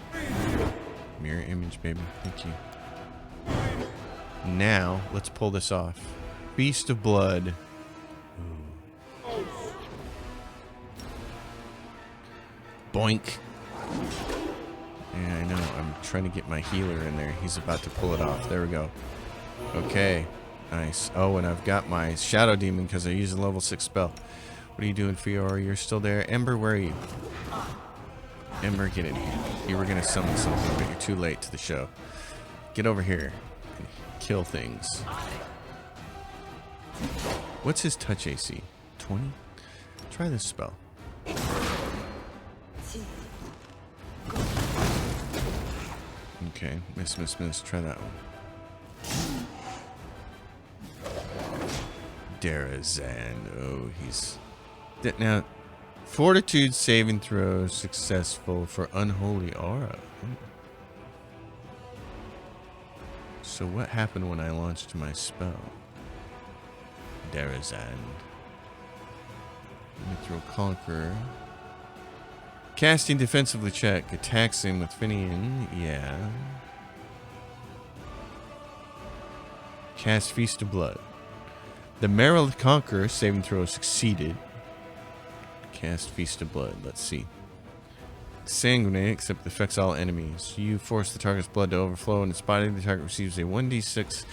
Mirror image, baby. Thank you. Now, let's pull this off. Feast of Blood. Ooh. Boink. Yeah, I know. I'm trying to get my healer in there. He's about to pull it off. There we go. Okay. Nice. Oh, and I've got my Shadow Demon because I used a level 6 spell. What are you doing, Fiora? You're still there? Ember, where are you? Ember, get in here. You were going to summon something, but you're too late to the show. Get over here and kill things. What's his touch AC? 20? Try this spell. Okay, miss. Try that one. Darazan. Oh, he's... Now, Fortitude saving throw successful for Unholy Aura. Ooh. So what happened when I launched my spell? Darazan. Let me throw Conqueror. Casting defensively check. Attacks him with Finian. Yeah. Cast Feast of Blood. The Meryl Conqueror saving throw succeeded. Cast Feast of Blood. Let's see. Sanguinate, except it affects all enemies. You force the target's blood to overflow, and in spite of the target receives a 1d6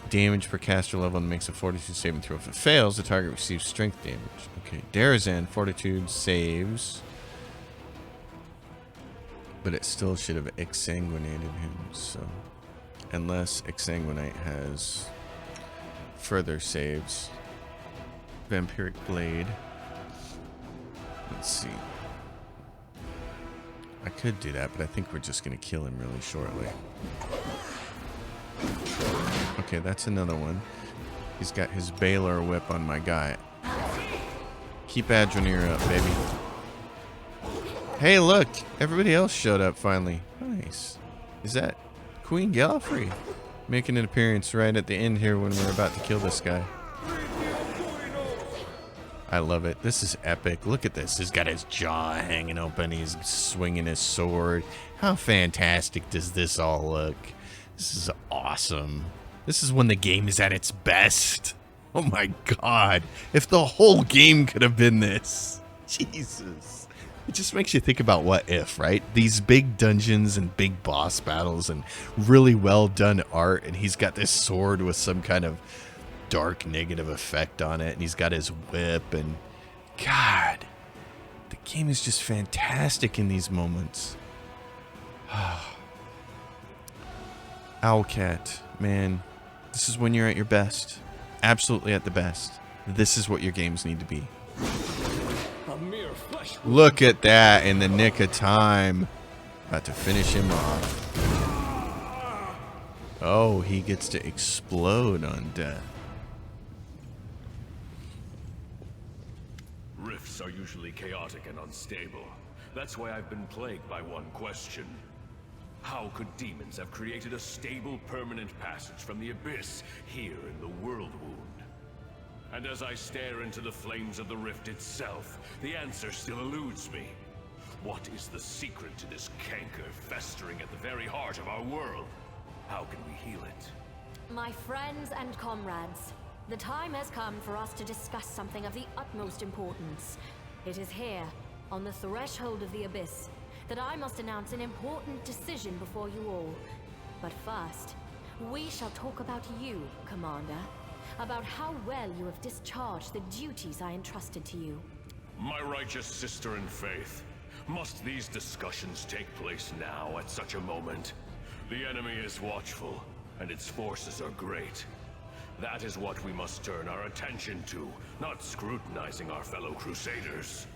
damage per caster level and makes a Fortitude saving throw. If it fails, the target receives strength damage. Okay, Darazan Fortitude saves, but it still should have exsanguinated him. So, unless exsanguinate has further saves. Vampiric Blade. Let's see. I could do that, but I think we're just going to kill him really shortly. Okay, that's another one. He's got his Baylor whip on my guy. Keep Adrenir up, baby. Hey, look! Everybody else showed up finally. Nice. Is that Queen Gallifrey? Making an appearance right at the end here when we're about to kill this guy. I love it. This is epic. Look at this. He's got his jaw hanging open. He's swinging his sword. How fantastic does this all look? This is awesome. This is when the game is at its best. Oh my god. If the whole game could have been this. Jesus. It just makes you think about what if, right? These big dungeons and big boss battles and really well done art, and he's got this sword with some kind of dark negative effect on it, and he's got his whip, and god, the game is just fantastic in these moments. Owlcat, man, this is when you're at your best. Absolutely at the best. This is what your games need to be. Look at that in the nick of time. About to finish him off. Oh, he gets to explode on death. Rifts are usually chaotic and unstable. That's why I've been plagued by one question. How could demons have created a stable, permanent passage from the abyss here in the World Wound? And as I stare into the flames of the rift itself, the answer still eludes me. What is the secret to this canker festering at the very heart of our world? How can we heal it? My friends and comrades, the time has come for us to discuss something of the utmost importance. It is here, on the threshold of the abyss, that I must announce an important decision before you all. But first, we shall talk about you, Commander. About how well you have discharged the duties I entrusted to you. My righteous sister in faith, must these discussions take place now at such a moment? The enemy is watchful, and its forces are great. That is what we must turn our attention to, not scrutinizing our fellow Crusaders.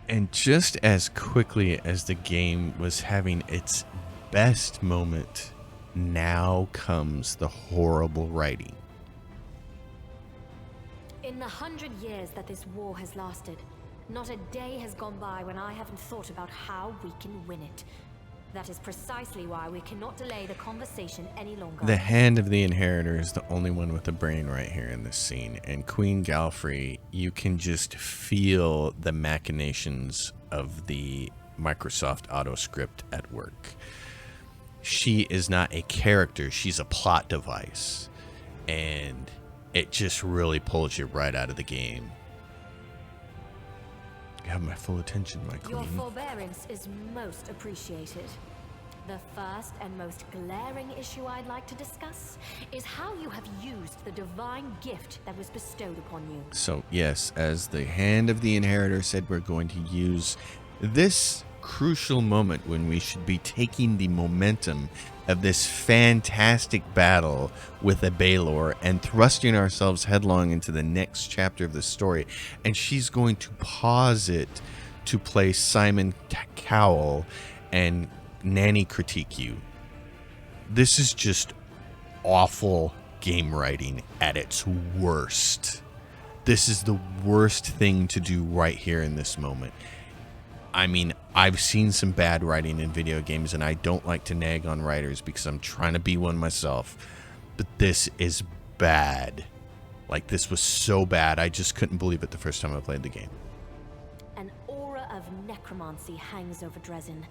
And just as quickly as the game was having its best moment, now comes the horrible writing. In the 100 years that this war has lasted, not a day has gone by when I haven't thought about how we can win it. That is precisely why we cannot delay the conversation any longer. The Hand of the Inheritor is the only one with a brain right here in this scene. And Queen Galfrey, you can just feel the machinations of the Microsoft AutoScript at work. She is not a character, she's a plot device. And it just really pulls you right out of the game. You have my full attention, my queen. Your forbearance is most appreciated. The first and most glaring issue I'd like to discuss is how you have used the divine gift that was bestowed upon you. So, yes, as the Hand of the Inheritor said, we're going to use this crucial moment when we should be taking the momentum of this fantastic battle with a Baelor and thrusting ourselves headlong into the next chapter of the story. And she's going to pause it to play Simon Cowell and nanny critique you. This is just awful game writing at its worst. This is the worst thing to do right here in this moment. I mean, I've seen some bad writing in video games, and I don't like to nag on writers because I'm trying to be one myself. But this is bad. Like, this was so bad, I just couldn't believe it the first time I played the game. An aura of necromancy hangs over Dresden.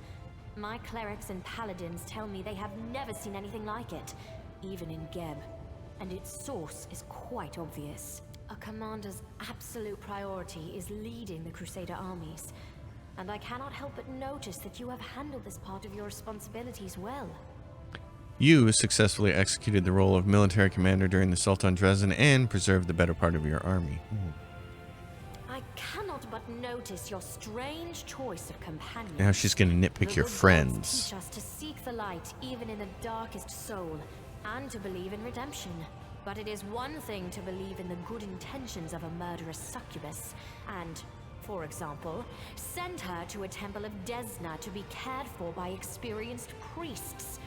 My clerics and paladins tell me they have never seen anything like it, even in Geb. And its source is quite obvious. A commander's absolute priority is leading the Crusader armies. And I cannot help but notice that you have handled this part of your responsibilities well. You successfully executed the role of military commander during the assault on Dresden and preserved the better part of your army. I cannot but notice your strange choice of companions. Now she's going to nitpick your friends. Teach us to seek the light even in the darkest soul, and to believe in redemption. But it is one thing to believe in the good intentions of a murderous succubus, and, for example, send her to a temple of Desna to be cared for by experienced priests.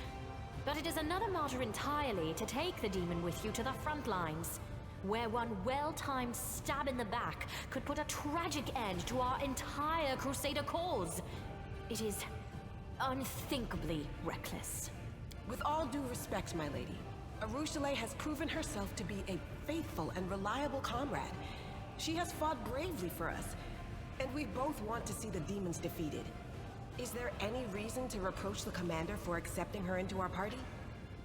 But it is another matter entirely to take the demon with you to the front lines, where one well-timed stab in the back could put a tragic end to our entire Crusader cause. It is unthinkably reckless. With all due respect, my lady, Arushale has proven herself to be a faithful and reliable comrade. She has fought bravely for us, and we both want to see the demons defeated. Is there any reason to reproach the commander for accepting her into our party?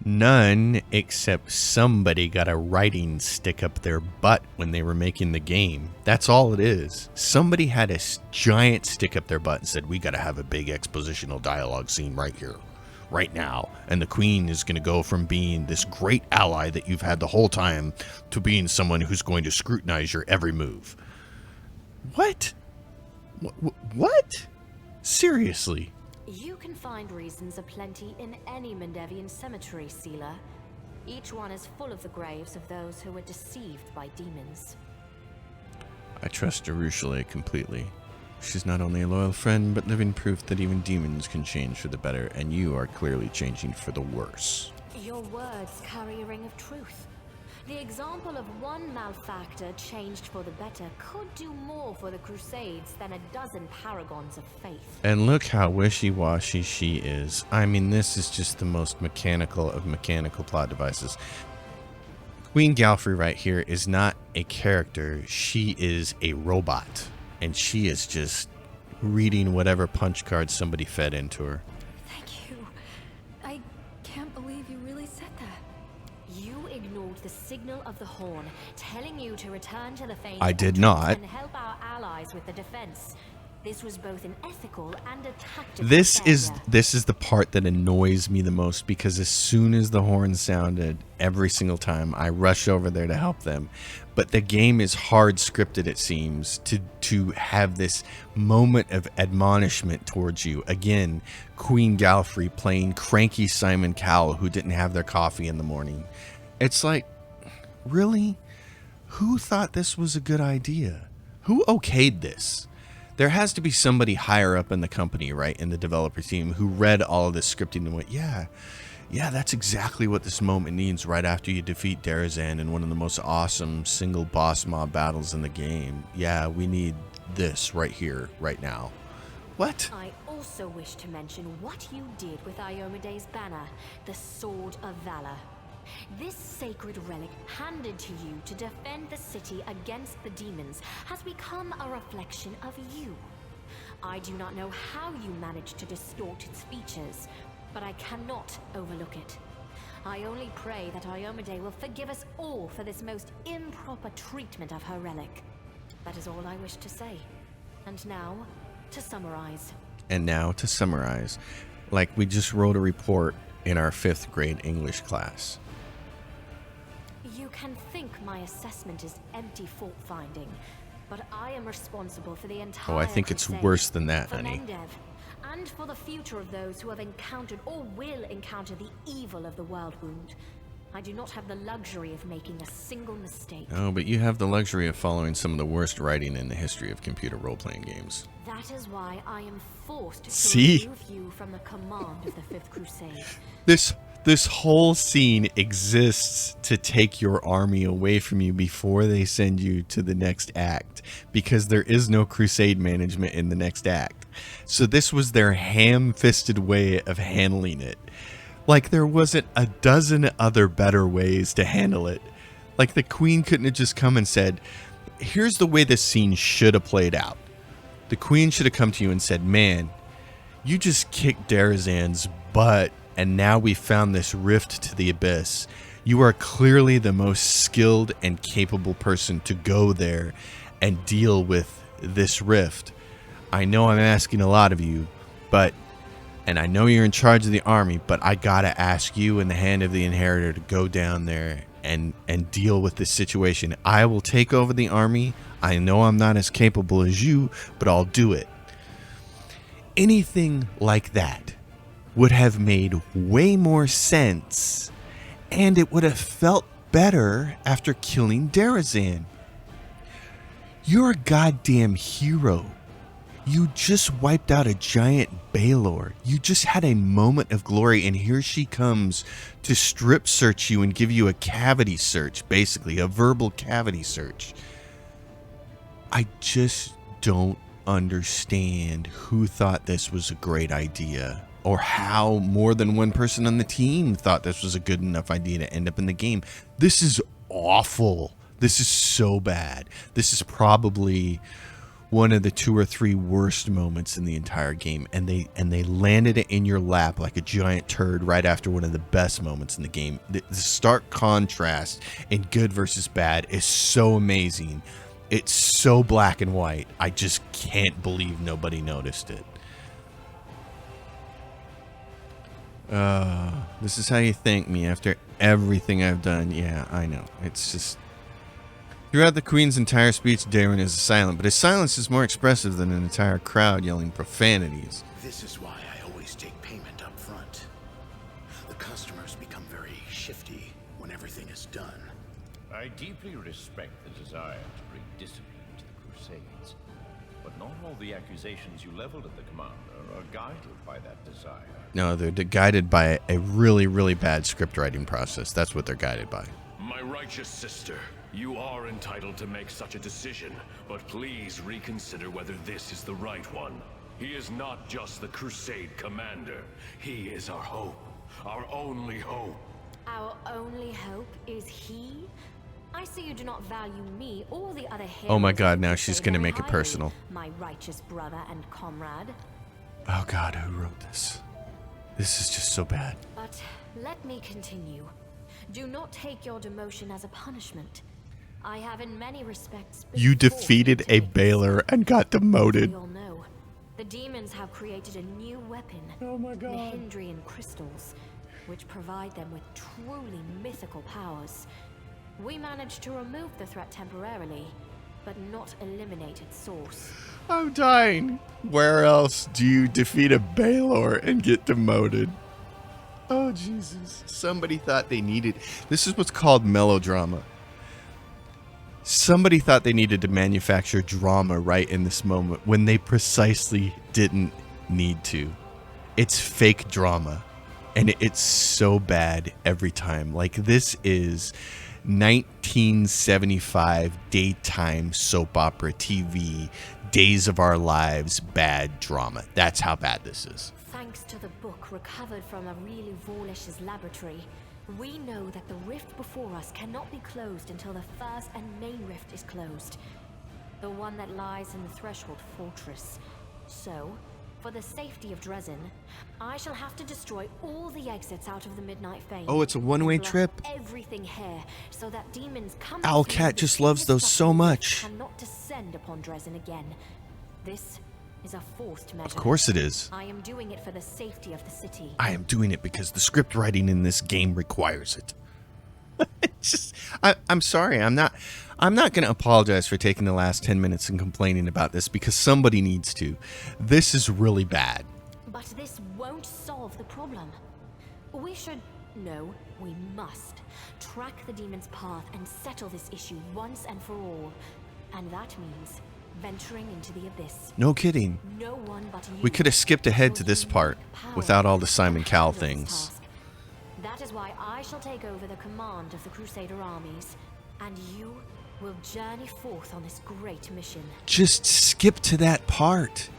None, except somebody got a writing stick up their butt when they were making the game. That's all it is. Somebody had a giant stick up their butt and said, we got to have a big expositional dialogue scene right here, right now. And the queen is going to go from being this great ally that you've had the whole time to being someone who's going to scrutinize your every move. What? What? Seriously? You can find reasons aplenty in any Mendevian cemetery, Sealer. Each one is full of the graves of those who were deceived by demons. I trust Arushale completely. She's not only a loyal friend, but living proof that even demons can change for the better, and you are clearly changing for the worse. Your words carry a ring of truth. The example of one malefactor changed for the better could do more for the Crusades than a dozen paragons of faith. And look how wishy-washy she is. I mean, this is just the most mechanical of mechanical plot devices. Queen Galfrey right here is not a character. She is a robot. And she is just reading whatever punch card somebody fed into her. Thank you. I can't believe you really said that. You ignored the signal of the horn, telling you to return to the Fane. I did not. And help our allies with the defense. This was both an ethical and a tactical This failure. is the part that annoys me the most, because as soon as the horn sounded, every single time I rush over there to help them. But the game is hard scripted, it seems, to have this moment of admonishment towards you. Again, Queen Galfrey playing cranky Simon Cowell who didn't have their coffee in the morning. It's like, really? Who thought this was a good idea? Who okayed this? There has to be somebody higher up in the company, right, in the developer team, who read all of this scripting and went, yeah, that's exactly what this moment needs right after you defeat Darazan in one of the most awesome single boss mob battles in the game. Yeah, we need this right here, right now. What? I also wish to mention what you did with Iomede's banner, the Sword of Valor. This sacred relic handed to you to defend the city against the demons has become a reflection of you. I do not know how you managed to distort its features, but I cannot overlook it. I only pray that Iomede will forgive us all for this most improper treatment of her relic. That is all I wish to say. And now, to summarize. Like we just wrote a report in our 5th grade English class. You can think my assessment is empty fault-finding, but I am responsible for the entire Oh, I think it's crusade, worse than that, for honey. Mendev, and for the future of those who have encountered or will encounter the evil of the World Wound. I do not have the luxury of making a single mistake. Oh, but you have the luxury of following some of the worst writing in the history of computer role-playing games. That is why I am forced to See? remove you from the command of the 5th Crusade. This whole scene exists to take your army away from you before they send you to the next act, because there is no crusade management in the next act. So this was their ham-fisted way of handling it. Like there wasn't a dozen other better ways to handle it. Like the queen couldn't have just come and said, here's the way this scene should have played out. The queen should have come to you and said, man, you just kicked Darazan's butt, and now we found this rift to the abyss. You are clearly the most skilled and capable person to go there and deal with this rift. I know I'm asking a lot of you, and I know you're in charge of the army, but I gotta ask you in the hand of the inheritor to go down there and deal with this situation. I will take over the army. I know I'm not as capable as you, but I'll do it. Anything like that would have made way more sense, and it would have felt better after killing Darazan. You're a goddamn hero. You just wiped out a giant Baylor. You just had a moment of glory, and here she comes to strip search you and give you a cavity search, basically, a verbal cavity search. I just don't understand who thought this was a great idea, or how more than one person on the team thought this was a good enough idea to end up in the game. This is awful. This is so bad. This is probably one of the 2 or 3 worst moments in the entire game, and they landed it in your lap like a giant turd right after one of the best moments in the game. The stark contrast in good versus bad is so amazing. It's so black and white. I just can't believe nobody noticed it. This is how you thank me after everything I've done. Yeah, I know. It's just... Throughout the Queen's entire speech, Darren is silent, but his silence is more expressive than an entire crowd yelling profanities. This is why I always take payment up front. The customers become very shifty when everything is done. I deeply respect the desire to bring discipline to the Crusades, but not all the accusations you leveled at the commander are guided by that desire. No, they're guided by a really, really bad script writing process. That's what they're guided by. My righteous sister, you are entitled to make such a decision, but please reconsider whether this is the right one. He is not just the Crusade commander. He is our hope, our only hope. Our only hope is he? I see you do not value me or the other heroes. Oh my god, of the now she's Crusade gonna very make it highly, personal. my righteous brother and comrade. Oh god, who wrote this? This is just so bad. But let me continue. Do not take your demotion as a punishment. I have in many respects been You forced defeated to a make this Baylor step. and got demoted. We all know, the demons have created a new weapon. Oh my god. The Hindrian crystals, which provide them with truly mythical powers. We managed to remove the threat temporarily, but not eliminate its source. I'm dying. Where else do you defeat a Baylor and get demoted? Oh, Jesus. Somebody thought they needed... This is what's called melodrama. Somebody thought they needed to manufacture drama right in this moment when they precisely didn't need to. It's fake drama. And it's so bad every time. Like, this is 1975 daytime soap opera TV, Days of Our Lives bad drama. That's how bad this is. Thanks to the book recovered from a really Vorlish's laboratory, we know that the rift before us cannot be closed until the first and main rift is closed. The one that lies in the Threshold Fortress. So, for the safety of Dresden, I shall have to destroy all the exits out of the Midnight Fane. Oh, it's a one-way and block trip? Everything here, so that demons come. Owlcat just loves those so much. Cannot descend upon Dresden again. This is a forced measure. Of course it is. I am doing it for the safety of the city. I am doing it because the script writing in this game requires it. It's just, I'm sorry. I'm not going to apologize for taking the last 10 minutes and complaining about this because somebody needs to. This is really bad. But this won't solve the problem. We must track the demon's path and settle this issue once and for all. And that means venturing into the abyss. No kidding. No one but you. We could have skipped ahead to this part without all the Simon Cowell things. That is why I shall take over the command of the Crusader armies, and you will journey forth on this great mission. Just skip to that part.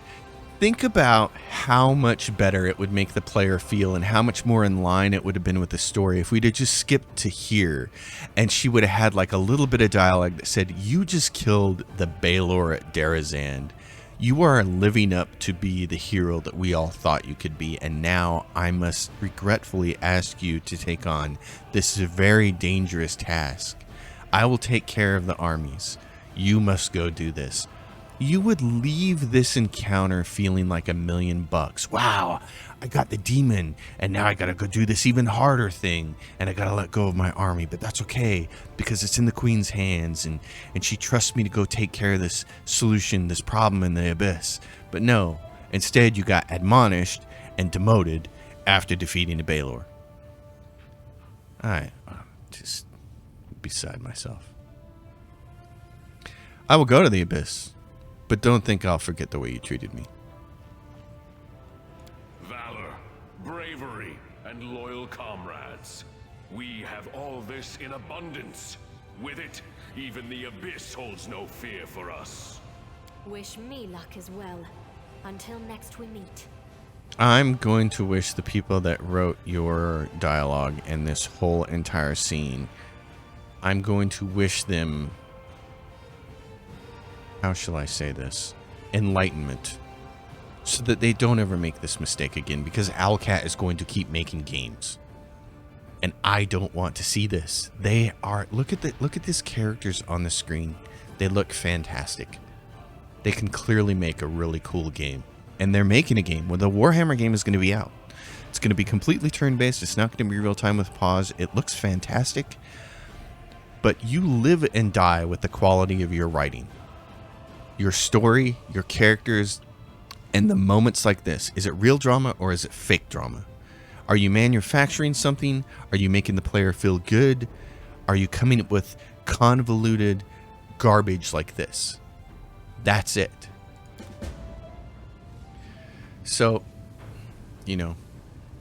Think about how much better it would make the player feel and how much more in line it would have been with the story if we'd have just skipped to here and she would have had like a little bit of dialogue that said, you just killed the Baylor at Derazand. You are living up to be the hero that we all thought you could be, and now I must regretfully ask you to take on this very dangerous task. I will take care of the armies. You must go do this. You would leave this encounter feeling like $1,000,000. Wow, I got the demon, and now I gotta go do this even harder thing, and I gotta let go of my army, but that's okay, because it's in the Queen's hands, and she trusts me to go take care of this solution, this problem in the abyss. But no, instead you got admonished and demoted after defeating the Baylor. I'm just beside myself. I will go to the abyss. But don't think I'll forget the way you treated me. Valor, bravery, and loyal comrades. We have all this in abundance. With it, even the abyss holds no fear for us. Wish me luck as well. Until next we meet. I'm going to wish the people that wrote your dialogue and this whole entire scene, I'm going to wish them, how shall I say this, enlightenment, so that they don't ever make this mistake again, because Owlcat is going to keep making games, and I don't want to see this. They are, look at these characters on the screen. They look fantastic. They can clearly make a really cool game, and they're making a game. Well, the Warhammer game is going to be out. It's going to be completely turn-based. It's not going to be real time with pause. It looks fantastic, but you live and die with the quality of your writing. Your story, your characters, and the moments like this. Is it real drama or is it fake drama? Are you manufacturing something? Are you making the player feel good? Are you coming up with convoluted garbage like this? That's it. So,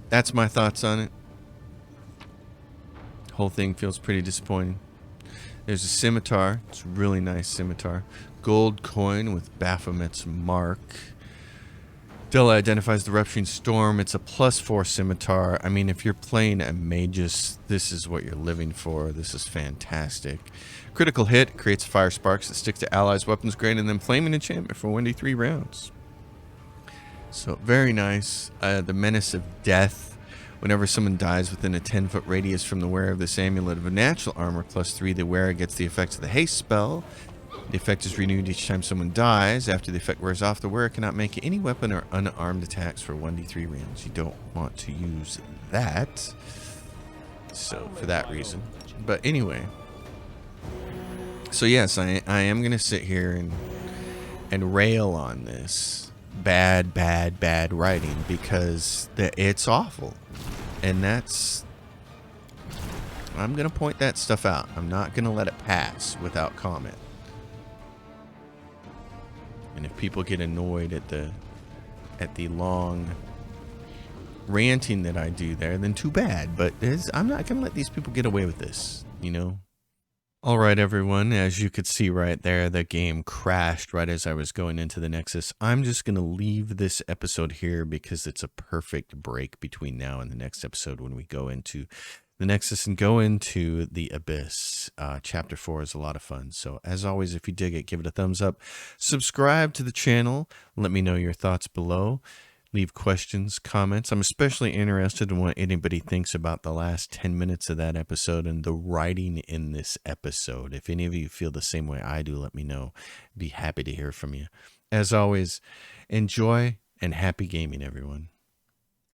that's my thoughts on it. Whole thing feels pretty disappointing. There's a scimitar. It's a really nice scimitar. Gold coin with Baphomet's mark. Della identifies the Rupturing Storm. It's a +4 scimitar. I mean, if you're playing a Magus, this is what you're living for. This is fantastic. Critical hit creates fire sparks that stick to allies' weapons, granting them flaming enchantment for 1d3 rounds. So, very nice. The Menace of Death. Whenever someone dies within a 10-foot radius from the wearer of this amulet of a natural armor +3, the wearer gets the effects of the haste spell. The effect is renewed each time someone dies. After the effect wears off, the wearer cannot make any weapon or unarmed attacks for 1d3 rounds. You don't want to use that. So, for that reason. But anyway. So yes, I am going to sit here and rail on this. Bad writing, because it's awful. And that's... I'm going to point that stuff out. I'm not going to let it pass without comment. And if people get annoyed at the long ranting that I do there, then too bad. But I'm not going to let these people get away with this, you know? All right, everyone. As you could see right there, the game crashed right as I was going into the Nexus. I'm just going to leave this episode here because it's a perfect break between now and the next episode when we go into the Nexus and go into the Abyss. Chapter 4 is a lot of fun. So as always, if you dig it, give it a thumbs up. Subscribe to the channel. Let me know your thoughts below. Leave questions, comments. I'm especially interested in what anybody thinks about the last 10 minutes of that episode and the writing in this episode. If any of you feel the same way I do, let me know. Be happy to hear from you. As always, enjoy and happy gaming, everyone.